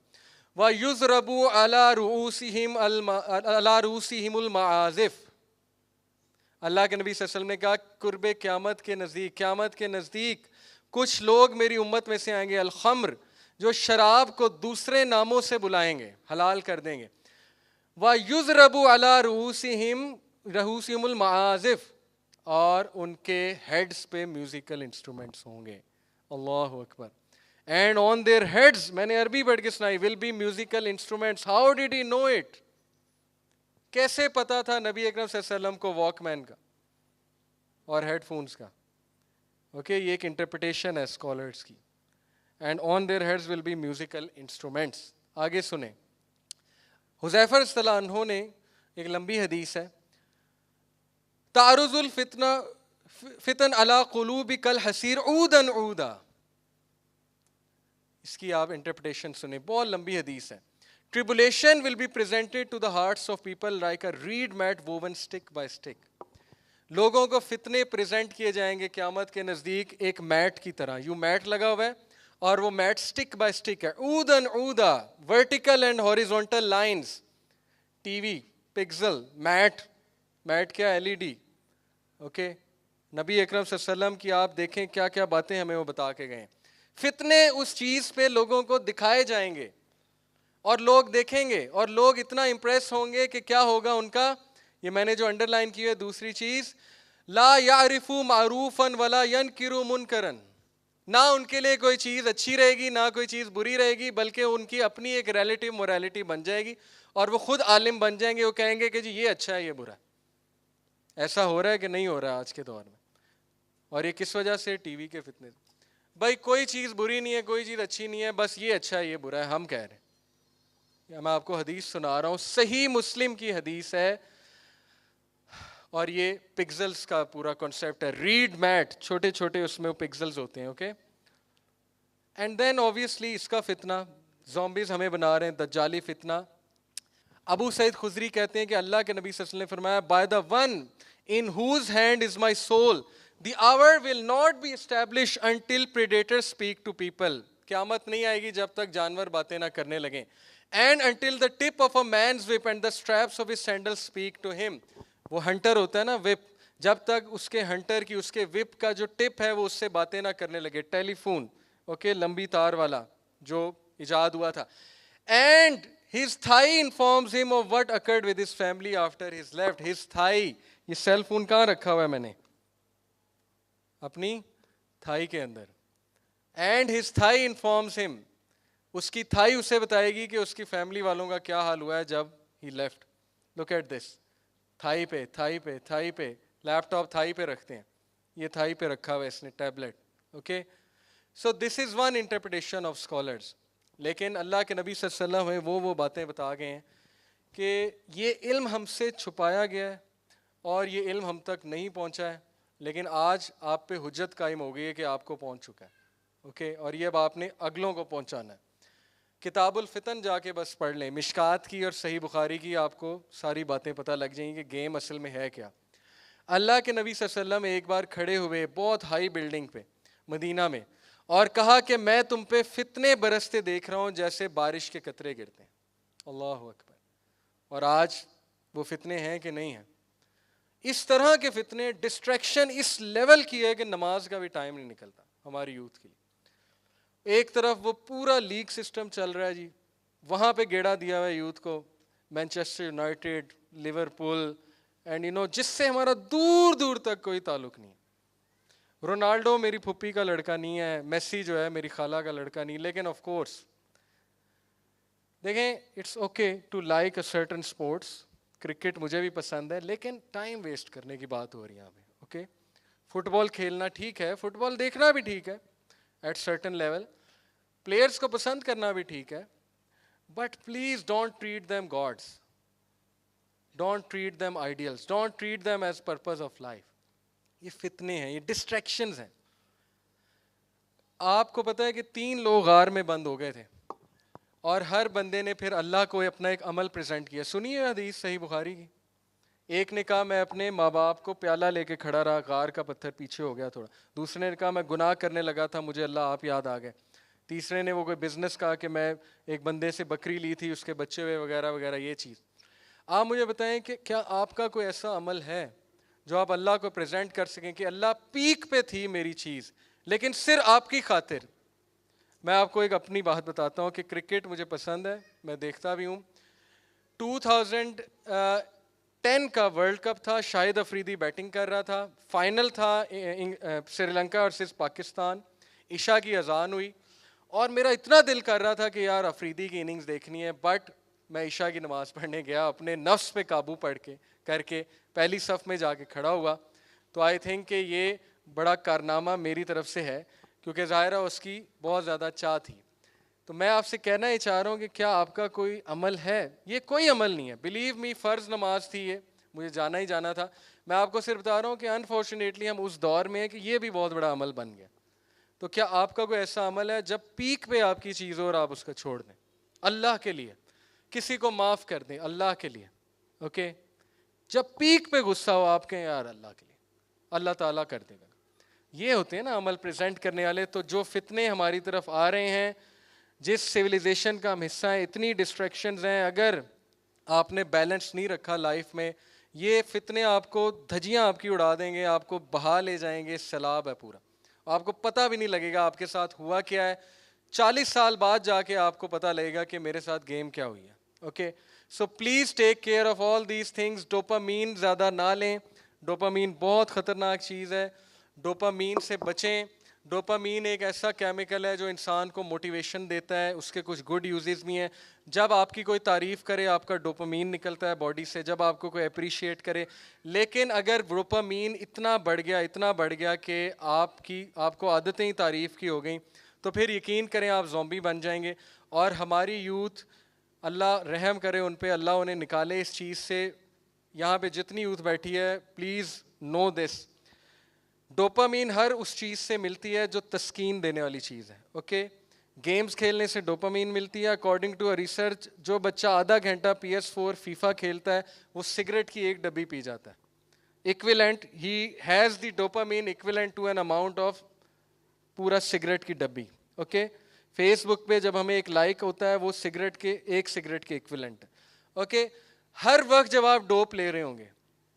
وَيُضْرَبُ عَلَىٰ رُؤُوسِهِمُ الْمَعَازِفِ, اللہ کے نبی صلی اللہ علیہ وسلم نے کہا قرب قیامت کے نزدیک, قیامت کے نزدیک کچھ لوگ میری امت میں سے آئیں گے, الخمر, جو شراب کو دوسرے ناموں سے بلائیں گے, حلال کر دیں گے. وَيُضْرَبُ عَلَىٰ رُؤُوسِهِمُ الْمَعَازِفِ, اور ان کے ہیڈز پہ میوزیکل انسٹرومنٹس ہوں گے. اللہ اکبر. اینڈ آن دیئر ہیڈز, میں نے عربی پڑھ کے سنائی, will be musical instruments. How did he know it, کیسے پتا تھا نبی اکرم صلی اللہ علیہ وسلم کو واک مین کا اور ہیڈ فونز کا؟ اوکے, یہ ایک انٹرپریٹیشن ہے اسکالرس کی. And on their heads will be musical instruments. آگے سنیں, حذیفہ رضی اللہ عنہ نے, ایک لمبی حدیث ہے, تعرض فتن علی قلوب کالحصیر عودا عودا, اس کی آپ انٹرپریٹیشن سنیں, بہت لمبی حدیث ہے. Tribulation will be presented to the hearts of people like a reed mat woven stick by stick. لوگوں کو فتنے پریزنٹ کیے جائیں گے قیامت کے نزدیک ایک میٹ کی طرح. یوں میٹ لگا ہوا ہے اور وہ میٹ سٹک بائی سٹک ہے, عودن عودا, vertical and horizontal lines. TV, pixel, میٹ, میٹ کیا, ایل ای ڈی. اوکے, نبی اکرم صلی اللہ علیہ وسلم کی آپ دیکھیں کیا کیا باتیں ہمیں وہ بتا کے گئے. فتنے اس چیز پہ لوگوں کو دکھائے جائیں گے اور لوگ دیکھیں گے اور لوگ اتنا امپریس ہوں گے کہ کیا ہوگا ان کا. یہ میں نے جو انڈر لائن کی ہے دوسری چیز, لا یعرفو معروفا ولا ینکروا منکرا, نہ ان کے لیے کوئی چیز اچھی رہے گی نہ کوئی چیز بری رہے گی, بلکہ ان کی اپنی ایک ریلیٹیو موریلٹی بن جائے گی اور وہ خود عالم بن جائیں گے. وہ کہیں گے کہ جی یہ اچھا ہے یہ برا ہے. ایسا ہو رہا ہے کہ نہیں ہو رہا آج کے دور میں؟ اور یہ کس وجہ سے؟ ٹی وی کے فتنے. بھائی کوئی چیز بری نہیں ہے, کوئی چیز اچھی نہیں ہے, بس یہ اچھا ہے یہ برا ہے, ہم کہہ رہے ہیں. میں آپ کو حدیث سنا رہا ہوں, صحیح مسلم کی حدیث ہے, اور یہ پکسلز کا پورا کنسیپٹ ہے. ریڈ میٹ, چھوٹے چھوٹے اس میں وہ پکسلز ہوتے ہیں. اوکے, اینڈ دین اوبیسلی اس کا فتنہ, زومبیز ہمیں بنا رہے ہیں, دجالی فتنہ. ابو سعید خضری کہتے ہیں کہ اللہ کے نبی صلی اللہ علیہ وسلم نے فرمایا, by the one in whose hand is my soul, the hour will not be establish until predator speak to people. قیامت نہیں آئے گی جب تک جانور باتیں نہ کرنے لگیں. And until the tip of a man's whip and the straps of his sandals speak to him. وہ ہنٹر ہوتا ہے نا, whip, جب تک اس کے ہنٹر کی, اس کے whip کا جو ٹپ ہے وہ اس سے باتیں نہ کرنے لگے. ٹیلی فون, اوکے, لمبی تار والا جو ایجاد ہوا تھا. And his thigh informs him of what occurred with his family after his left. His thigh, یہ سیل فون کہاں رکھا ہوا ہے میں نے؟ اپنی تھائی کے اندر. And his thigh informs him, اس کی تھائی اسے بتائے گی کہ اس کی فیملی والوں کا کیا حال ہوا ہے جب ہی left. Look at this, thigh پہ تھائی پہ تھائی پہ, لیپ ٹاپ تھائی پہ رکھتے ہیں, یہ تھائی پہ رکھا ہوا ہے اس نے tablet. Okay, so this is one interpretation of scholars. لیکن اللہ کے نبی صلی اللہ علیہ وسلم وہ باتیں بتا گئے ہیں کہ یہ علم ہم سے چھپایا گیا ہے اور یہ علم ہم تک نہیں پہنچا ہے, لیکن آج آپ پہ حجت قائم ہو گئی ہے کہ آپ کو پہنچ چکا ہے. اوکے, اور یہ اب آپ نے اگلوں کو پہنچانا ہے. کتاب الفتن جا کے بس پڑھ لیں, مشکات کی اور صحیح بخاری کی, آپ کو ساری باتیں پتہ لگ جائیں گی کہ گیم اصل میں ہے کیا. اللہ کے نبی صلی اللہ علیہ وسلم ایک بار کھڑے ہوئے بہت ہائی بلڈنگ پہ مدینہ میں اور کہا کہ میں تم پہ فتنے برستے دیکھ رہا ہوں جیسے بارش کے قطرے گرتے ہیں. اللہ اکبر. اور آج وہ فتنے ہیں کہ نہیں ہیں؟ اس طرح کے فتنے, ڈسٹریکشن اس لیول کی ہے کہ نماز کا بھی ٹائم نہیں نکلتا ہماری یوتھ کے لیے. ایک طرف وہ پورا لیگ سسٹم چل رہا ہے جی, وہاں پہ گیڑا دیا ہوا ہے یوتھ کو, مینچسٹر یونائٹیڈ, لیورپول, اینڈ جس سے ہمارا دور دور تک کوئی تعلق نہیں. رونالڈو میری پھپھی کا لڑکا نہیں ہے, میسی جو ہے میری خالہ کا لڑکا نہیں. لیکن آف کورس دیکھیں, it's okay to like a certain sports, cricket مجھے بھی پسند ہے, لیکن ٹائم ویسٹ کرنے کی بات ہو رہی ہے یہاں پہ. اوکے, فٹ بال کھیلنا ٹھیک ہے, فٹ بال دیکھنا بھی ٹھیک ہے ایٹ سرٹن لیول, پلیئرس کو پسند کرنا بھی ٹھیک ہے, but please don't treat them gods, don't treat them ideals, don't treat them as purpose of life. یہ فتنے ہیں, یہ ڈسٹریکشنز ہیں. آپ کو پتہ ہے کہ 3 لوگ غار میں بند ہو گئے تھے, اور ہر بندے نے پھر اللہ کو اپنا ایک عمل پریزنٹ کیا. سنیے حدیث صحیح بخاری کی. ایک نے کہا میں اپنے ماں باپ کو پیالہ لے کے کھڑا رہا, غار کا پتھر پیچھے ہو گیا تھوڑا. دوسرے نے کہا میں گناہ کرنے لگا تھا, مجھے اللہ آپ یاد آ گئے. تیسرے نے وہ کوئی بزنس کہا کہ میں ایک بندے سے بکری لی تھی, اس کے بچے ہوئے وغیرہ وغیرہ یہ چیز. آپ مجھے بتائیں کہ کیا آپ کا کوئی ایسا عمل ہے جو آپ اللہ کو پریزنٹ کر سکیں کہ اللہ پیک پہ تھی میری چیز, لیکن صرف آپ کی خاطر. میں آپ کو ایک اپنی بات بتاتا ہوں کہ کرکٹ مجھے پسند ہے, میں دیکھتا بھی ہوں. 2010 کا ورلڈ کپ تھا, شاہد افریدی بیٹنگ کر رہا تھا, فائنل تھا سری لنکا ورسز پاکستان. عشاء کی اذان ہوئی اور میرا اتنا دل کر رہا تھا کہ یار افریدی کی اننگز دیکھنی ہے, بٹ میں عشاء کی نماز پڑھنے گیا, اپنے نفس پہ قابو کر کے پہلی صف میں جا کے کھڑا ہوا. تو آئی تھنک کہ یہ بڑا کارنامہ میری طرف سے ہے, کیونکہ ظاہرہ اس کی بہت زیادہ چاہ تھی. تو میں آپ سے کہنا ہی چاہ رہا ہوں کہ کیا آپ کا کوئی عمل ہے؟ یہ کوئی عمل نہیں ہے, بلیو می, فرض نماز تھی, یہ مجھے جانا ہی جانا تھا. میں آپ کو صرف بتا رہا ہوں کہ انفارچونیٹلی ہم اس دور میں ہیں کہ یہ بھی بہت بڑا عمل بن گیا. تو کیا آپ کا کوئی ایسا عمل ہے جب پیک پہ آپ کی چیز ہو اور آپ اس کو چھوڑ دیں اللہ کے لیے, کسی کو معاف کر دیں اللہ کے لیے, اوکے؟ جب پیک پہ غصہ ہو آپ کہیں یار اللہ کے لیے, اللہ تعالیٰ کر دے گا. یہ ہوتے ہیں نا عمل پریزنٹ کرنے والے. تو جو فتنے ہماری طرف آ رہے ہیں, جس سویلائزیشن کا ہم حصہ ہیں, اتنی ڈسٹریکشنز ہیں, اگر آپ نے بیلنس نہیں رکھا لائف میں, یہ فتنے آپ کو دھجیاں آپ کی اڑا دیں گے, آپ کو بہا لے جائیں گے. سیلاب ہے پورا, آپ کو پتہ بھی نہیں لگے گا آپ کے ساتھ ہوا کیا ہے. 40 سال بعد جا کے آپ کو پتہ لگے گا کہ میرے ساتھ گیم کیا ہوئی ہے. Okay, so please take care of all these things. Dopamine زیادہ نہ لیں, ڈوپامین بہت خطرناک چیز ہے, ڈوپامین سے بچیں. ڈوپامین ایک ایسا کیمیکل ہے جو انسان کو موٹیویشن دیتا ہے, اس کے کچھ گڈ یوزز بھی ہیں. جب آپ کی کوئی تعریف کرے آپ کا ڈوپامین نکلتا ہے باڈی سے, جب آپ کو کوئی اپریشیٹ کرے. لیکن اگر ڈوپامین اتنا بڑھ گیا کہ آپ کو عادتیں ہی تعریف کی ہو گئیں, تو پھر یقین کریں آپ زومبی بن جائیں گے. اور ہماری یوتھ, اللہ رحم کرے ان پہ, اللہ انہیں نکالے اس چیز سے. یہاں پہ جتنی یوتھ بیٹھی ہے, پلیز نو دس, ڈوپامین ہر اس چیز سے ملتی ہے جو تسکین دینے والی چیز ہے. اوکے, گیمز کھیلنے سے ڈوپامین ملتی ہے. اکارڈنگ ٹو ریسرچ, جو بچہ آدھا گھنٹہ PS4 فیفا کھیلتا ہے وہ سگریٹ کی 1 ڈبی پی جاتا ہے. Equivalent, he has the dopamine equivalent to an amount of پورا سگریٹ کی ڈبی. اوکے, فیس بک پہ جب ہمیں ایک لائک ہوتا ہے وہ ایک سگریٹ کے ایکویلنٹ. اوکے, ہر وقت جب آپ ڈوپ لے رہے ہوں گے,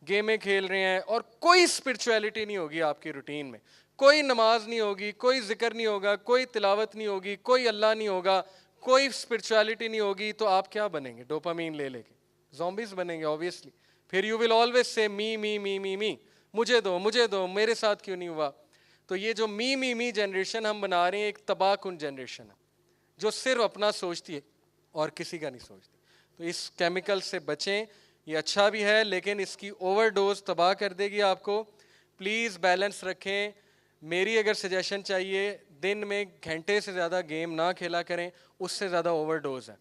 گیمیں کھیل رہے ہیں, اور کوئی اسپرچویلٹی نہیں ہوگی آپ کی روٹین میں, کوئی نماز نہیں ہوگی, کوئی ذکر نہیں ہوگا, کوئی تلاوت نہیں ہوگی, کوئی اللہ نہیں ہوگا, کوئی اسپرچویلٹی نہیں ہوگی, تو آپ کیا بنیں گے؟ ڈوپامین لے کے زومبیز بنیں گے آبویسلی. پھر you will always say me me me me می, مجھے دو, میرے ساتھ کیوں نہیں ہوا. تو یہ جو می جنریشن ہم بنا رہے ہیں, ایک تباہ کن جنریشن ہے جو صرف اپنا سوچتی ہے اور کسی کا نہیں سوچتی. تو اس کیمیکل سے بچیں. یہ اچھا بھی ہے لیکن اس کی اوور ڈوز تباہ کر دے گی آپ کو. پلیز بیلنس رکھیں. میری اگر سجیشن چاہیے, دن میں گھنٹے سے زیادہ گیم نہ کھیلا کریں, اس سے زیادہ اوور ڈوز ہے.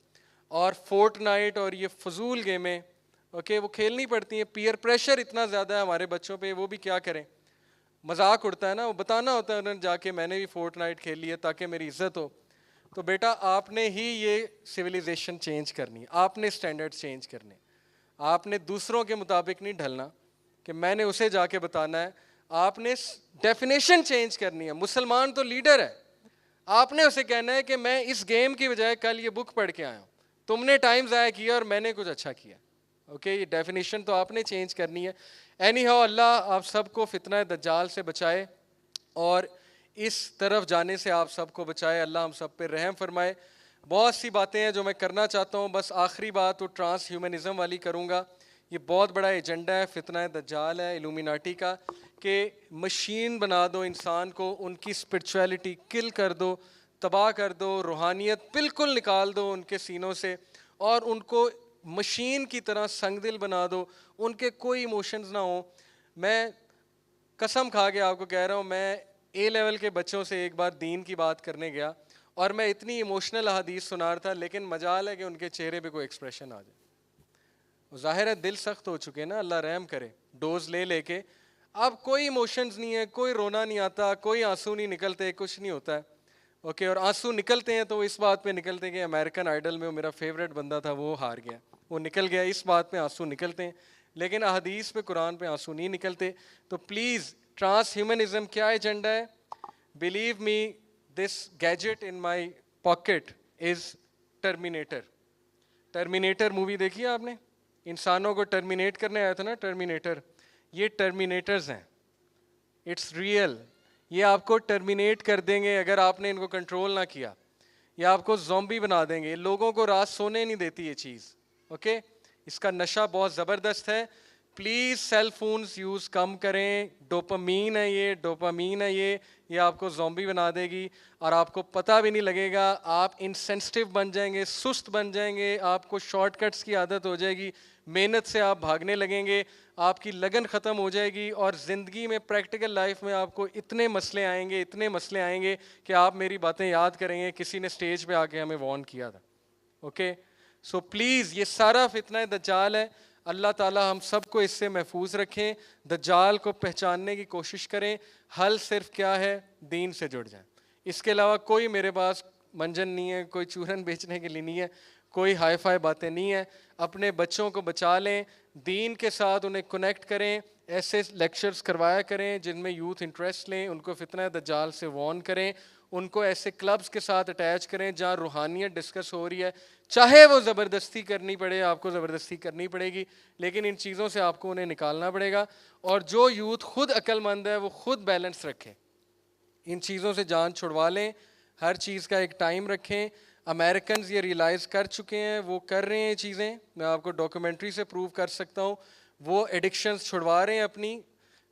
اور فورٹ نائٹ اور یہ فضول گیمیں, اوکے, وہ کھیلنی پڑتی ہیں. پیئر پریشر اتنا زیادہ ہے ہمارے بچوں پہ, وہ بھی کیا کریں, مذاق اڑتا ہے نا, وہ بتانا ہوتا ہے انہوں نے جا کے میں نے بھی فورٹ نائٹ کھیل لی ہے تاکہ میری عزت ہو. تو بیٹا آپ نے ہی یہ سویلائزیشن چینج کرنی ہے, آپ نے اسٹینڈرڈ چینج کرنے, آپ نے دوسروں کے مطابق نہیں ڈھلنا کہ میں نے اسے جا کے بتانا ہے. آپ نے ڈیفینیشن چینج کرنی ہے. مسلمان تو لیڈر ہے, آپ نے اسے کہنا ہے کہ میں اس گیم کی بجائے کل یہ بک پڑھ کے آیا ہوں, تم نے ٹائم ضائع کیا اور میں نے کچھ اچھا کیا. اوکے, یہ ڈیفینیشن تو آپ نے چینج کرنی ہے. اینی ہاؤ, اللہ آپ سب کو فتنہ دجال سے بچائے اور اس طرف جانے سے آپ سب کو بچائے. اللہ ہم سب پہ رحم فرمائے. بہت سی باتیں ہیں جو میں کرنا چاہتا ہوں, بس آخری بات وہ ٹرانس ہیومنزم والی کروں گا. یہ بہت بڑا ایجنڈا ہے, فتنہ دجال ہے الومیناٹی کا, کہ مشین بنا دو انسان کو, ان کی اسپرچویلٹی کل کر دو, تباہ کر دو, روحانیت بالکل نکال دو ان کے سینوں سے, اور ان کو مشین کی طرح سنگ دل بنا دو, ان کے کوئی ایموشنز نہ ہوں. میں قسم کھا کے آپ کو کہہ رہا ہوں, میں اے لیول کے بچوں سے ایک بار دین کی بات کرنے گیا اور میں اتنی ایموشنل احادیث سنا رہا تھا, لیکن مجال ہے کہ ان کے چہرے پہ کوئی ایکسپریشن آ جائے. ظاہر ہے دل سخت ہو چکے نا, اللہ رحم کرے. ڈوز لے کے اب کوئی ایموشنز نہیں ہے, کوئی رونا نہیں آتا, کوئی آنسو نہیں نکلتے, کچھ نہیں ہوتا ہے. اوکے, اور آنسو نکلتے ہیں تو وہ اس بات پہ نکلتے ہیں کہ امریکن آئیڈل میں میرا فیوریٹ بندہ تھا وہ ہار گیا, وہ نکل گیا, اس بات پہ آنسو نکلتے ہیں. لیکن احادیث پہ, قرآن پہ آنسو نہیں نکلتے. تو پلیز, ٹرانس ہیومنزم کیا ایجنڈا ہے؟ Believe me, this gadget in my pocket is terminator. Terminator movie دیکھی ہے آپ نے؟ انسانوں کو ٹرمینیٹ کرنے آیا تھا نا ٹرمینیٹر, یہ ٹرمینیٹرز ہیں. اٹس ریئل, یہ آپ کو ٹرمینیٹ کر دیں گے اگر آپ نے ان کو کنٹرول نہ کیا. یہ آپ کو زومبی بنا دیں گے, لوگوں کو رات سونے نہیں دیتی یہ چیز. اوکے, اس کا نشہ بہت زبردست ہے. پلیز سیل فونز یوز کم کریں. ڈوپامین ہے یہ, ڈوپامین ہے یہ آپ کو زومبی بنا دے گی اور آپ کو پتہ بھی نہیں لگے گا. آپ انسینسٹیو بن جائیں گے, سست بن جائیں گے, آپ کو شارٹ کٹس کی عادت ہو جائے گی, محنت سے آپ بھاگنے لگیں گے, آپ کی لگن ختم ہو جائے گی, اور زندگی میں پریکٹیکل لائف میں آپ کو اتنے مسئلے آئیں گے کہ آپ میری باتیں یاد کریں گے, کسی نے اسٹیج پہ آ کے ہمیں وارن کیا تھا. اوکے, سو پلیز, یہ سارا فتنہ دجال ہے. اللہ تعالیٰ ہم سب کو اس سے محفوظ رکھیں. دجال کو پہچاننے کی کوشش کریں. حل صرف کیا ہے؟ دین سے جڑ جائیں. اس کے علاوہ کوئی میرے پاس منجن نہیں ہے, کوئی چورن بیچنے کے لیے نہیں ہے, کوئی ہائی فائی باتیں نہیں ہیں. اپنے بچوں کو بچا لیں, دین کے ساتھ انہیں کنیکٹ کریں, ایسے لیکچرز کروایا کریں جن میں یوتھ انٹرسٹ لیں, ان کو فتنہ دجال سے وارن کریں, ان کو ایسے کلبز کے ساتھ اٹیچ کریں جہاں روحانیت ڈسکس ہو رہی ہے. چاہے وہ زبردستی کرنی پڑے, آپ کو زبردستی کرنی پڑے گی, لیکن ان چیزوں سے آپ کو انہیں نکالنا پڑے گا. اور جو یوتھ خود عقل مند ہے وہ خود بیلنس رکھے, ان چیزوں سے جان چھڑوا لیں. ہر چیز کا ایک ٹائم رکھیں. امریکنز یہ ریئلائز کر چکے ہیں, وہ کر رہے ہیں چیزیں, میں آپ کو ڈاکومنٹری سے پروو کر سکتا ہوں. وہ ایڈکشنز چھڑوا رہے ہیں اپنی.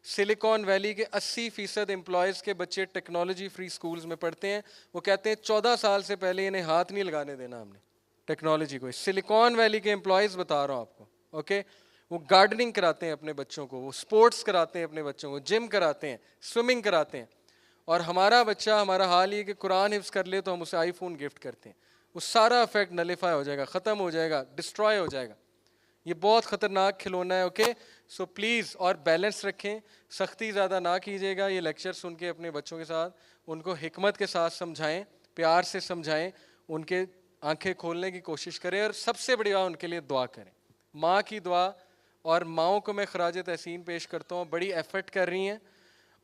سلیکون ویلی کے 80% امپلائیز کے بچے ٹیکنالوجی فری سکولز میں پڑھتے ہیں. وہ کہتے ہیں 14 سال سے پہلے انہیں ہاتھ نہیں لگانے دینا ہم نے ٹیکنالوجی کو. سلیکون ویلی کے امپلائیز بتا رہا ہوں آپ کو. اوکے, وہ گارڈننگ کراتے ہیں اپنے بچوں کو, وہ اسپورٹس کراتے ہیں اپنے بچوں کو, جم کراتے ہیں, سوئمنگ کراتے ہیں. اور ہمارا بچہ, ہمارا حال یہ کہ قرآن حفظ کر لے تو ہم اسے آئی فون گفٹ کرتے ہیں. وہ سارا افیکٹ نلیفائی ہو جائے گا, ختم ہو جائے گا, ڈسٹرائے ہو جائے گا. یہ بہت خطرناک کھلونا ہے. اوکے, سو پلیز, اور بیلنس رکھیں, سختی زیادہ نہ کیجیے گا. یہ لیکچر سن کے اپنے بچوں کے ساتھ ان کو حکمت کے ساتھ سمجھائیں, پیار سے سمجھائیں, ان کے آنکھیں کھولنے کی کوشش کریں. اور سب سے بڑی بات, ان کے لیے دعا کریں. ماں کی دعا, اور ماؤں کو میں خراج تحسین پیش کرتا ہوں, بڑی ایفرٹ کر رہی ہیں,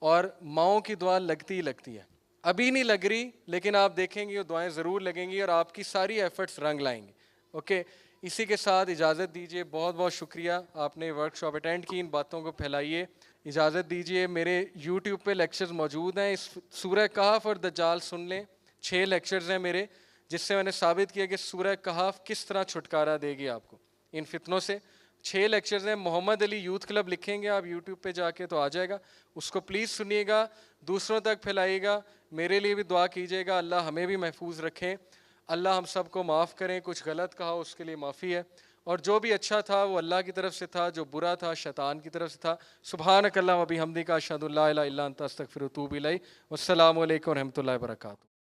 اور ماؤں کی دعا لگتی ہی لگتی ہے. ابھی نہیں لگ رہی, لیکن آپ دیکھیں گے وہ دعائیں ضرور لگیں گی اور آپ کی ساری ایفرٹس رنگ لائیں گے. اوکے, اسی کے ساتھ اجازت دیجیے. بہت بہت شکریہ, آپ نے ورک شاپ اٹینڈ کی, ان باتوں کو پھیلائیے. اجازت دیجیے, میرے یوٹیوب پہ لیکچرز موجود ہیں. اس سورہ کہف اور دجال سن لیں. 6 لیکچرز ہیں میرے, جس سے میں نے ثابت کیا کہ سورہ کہف کس طرح چھٹکارا دے گی آپ کو ان فتنوں سے. 6 لیکچرز ہیں. محمد علی یوتھ کلب لکھیں گے آپ یوٹیوب پہ جا کے تو آ جائے گا, اس کو پلیز سنیے گا, دوسروں تک پھیلائیے گا. میرے لیے بھی دعا کیجیے گا, اللہ ہمیں بھی محفوظ رکھیں, اللہ ہم سب کو معاف کریں. کچھ غلط کہا اس کے لیے معافی ہے, اور جو بھی اچھا تھا وہ اللہ کی طرف سے تھا, جو برا تھا شیطان کی طرف سے تھا. سبحانک اللہم و بحمدک اشہد ان لا الہ الا انت استغفرک و اتوب الیک. والسلام علیکم و رحمۃ اللہ وبرکاتہ.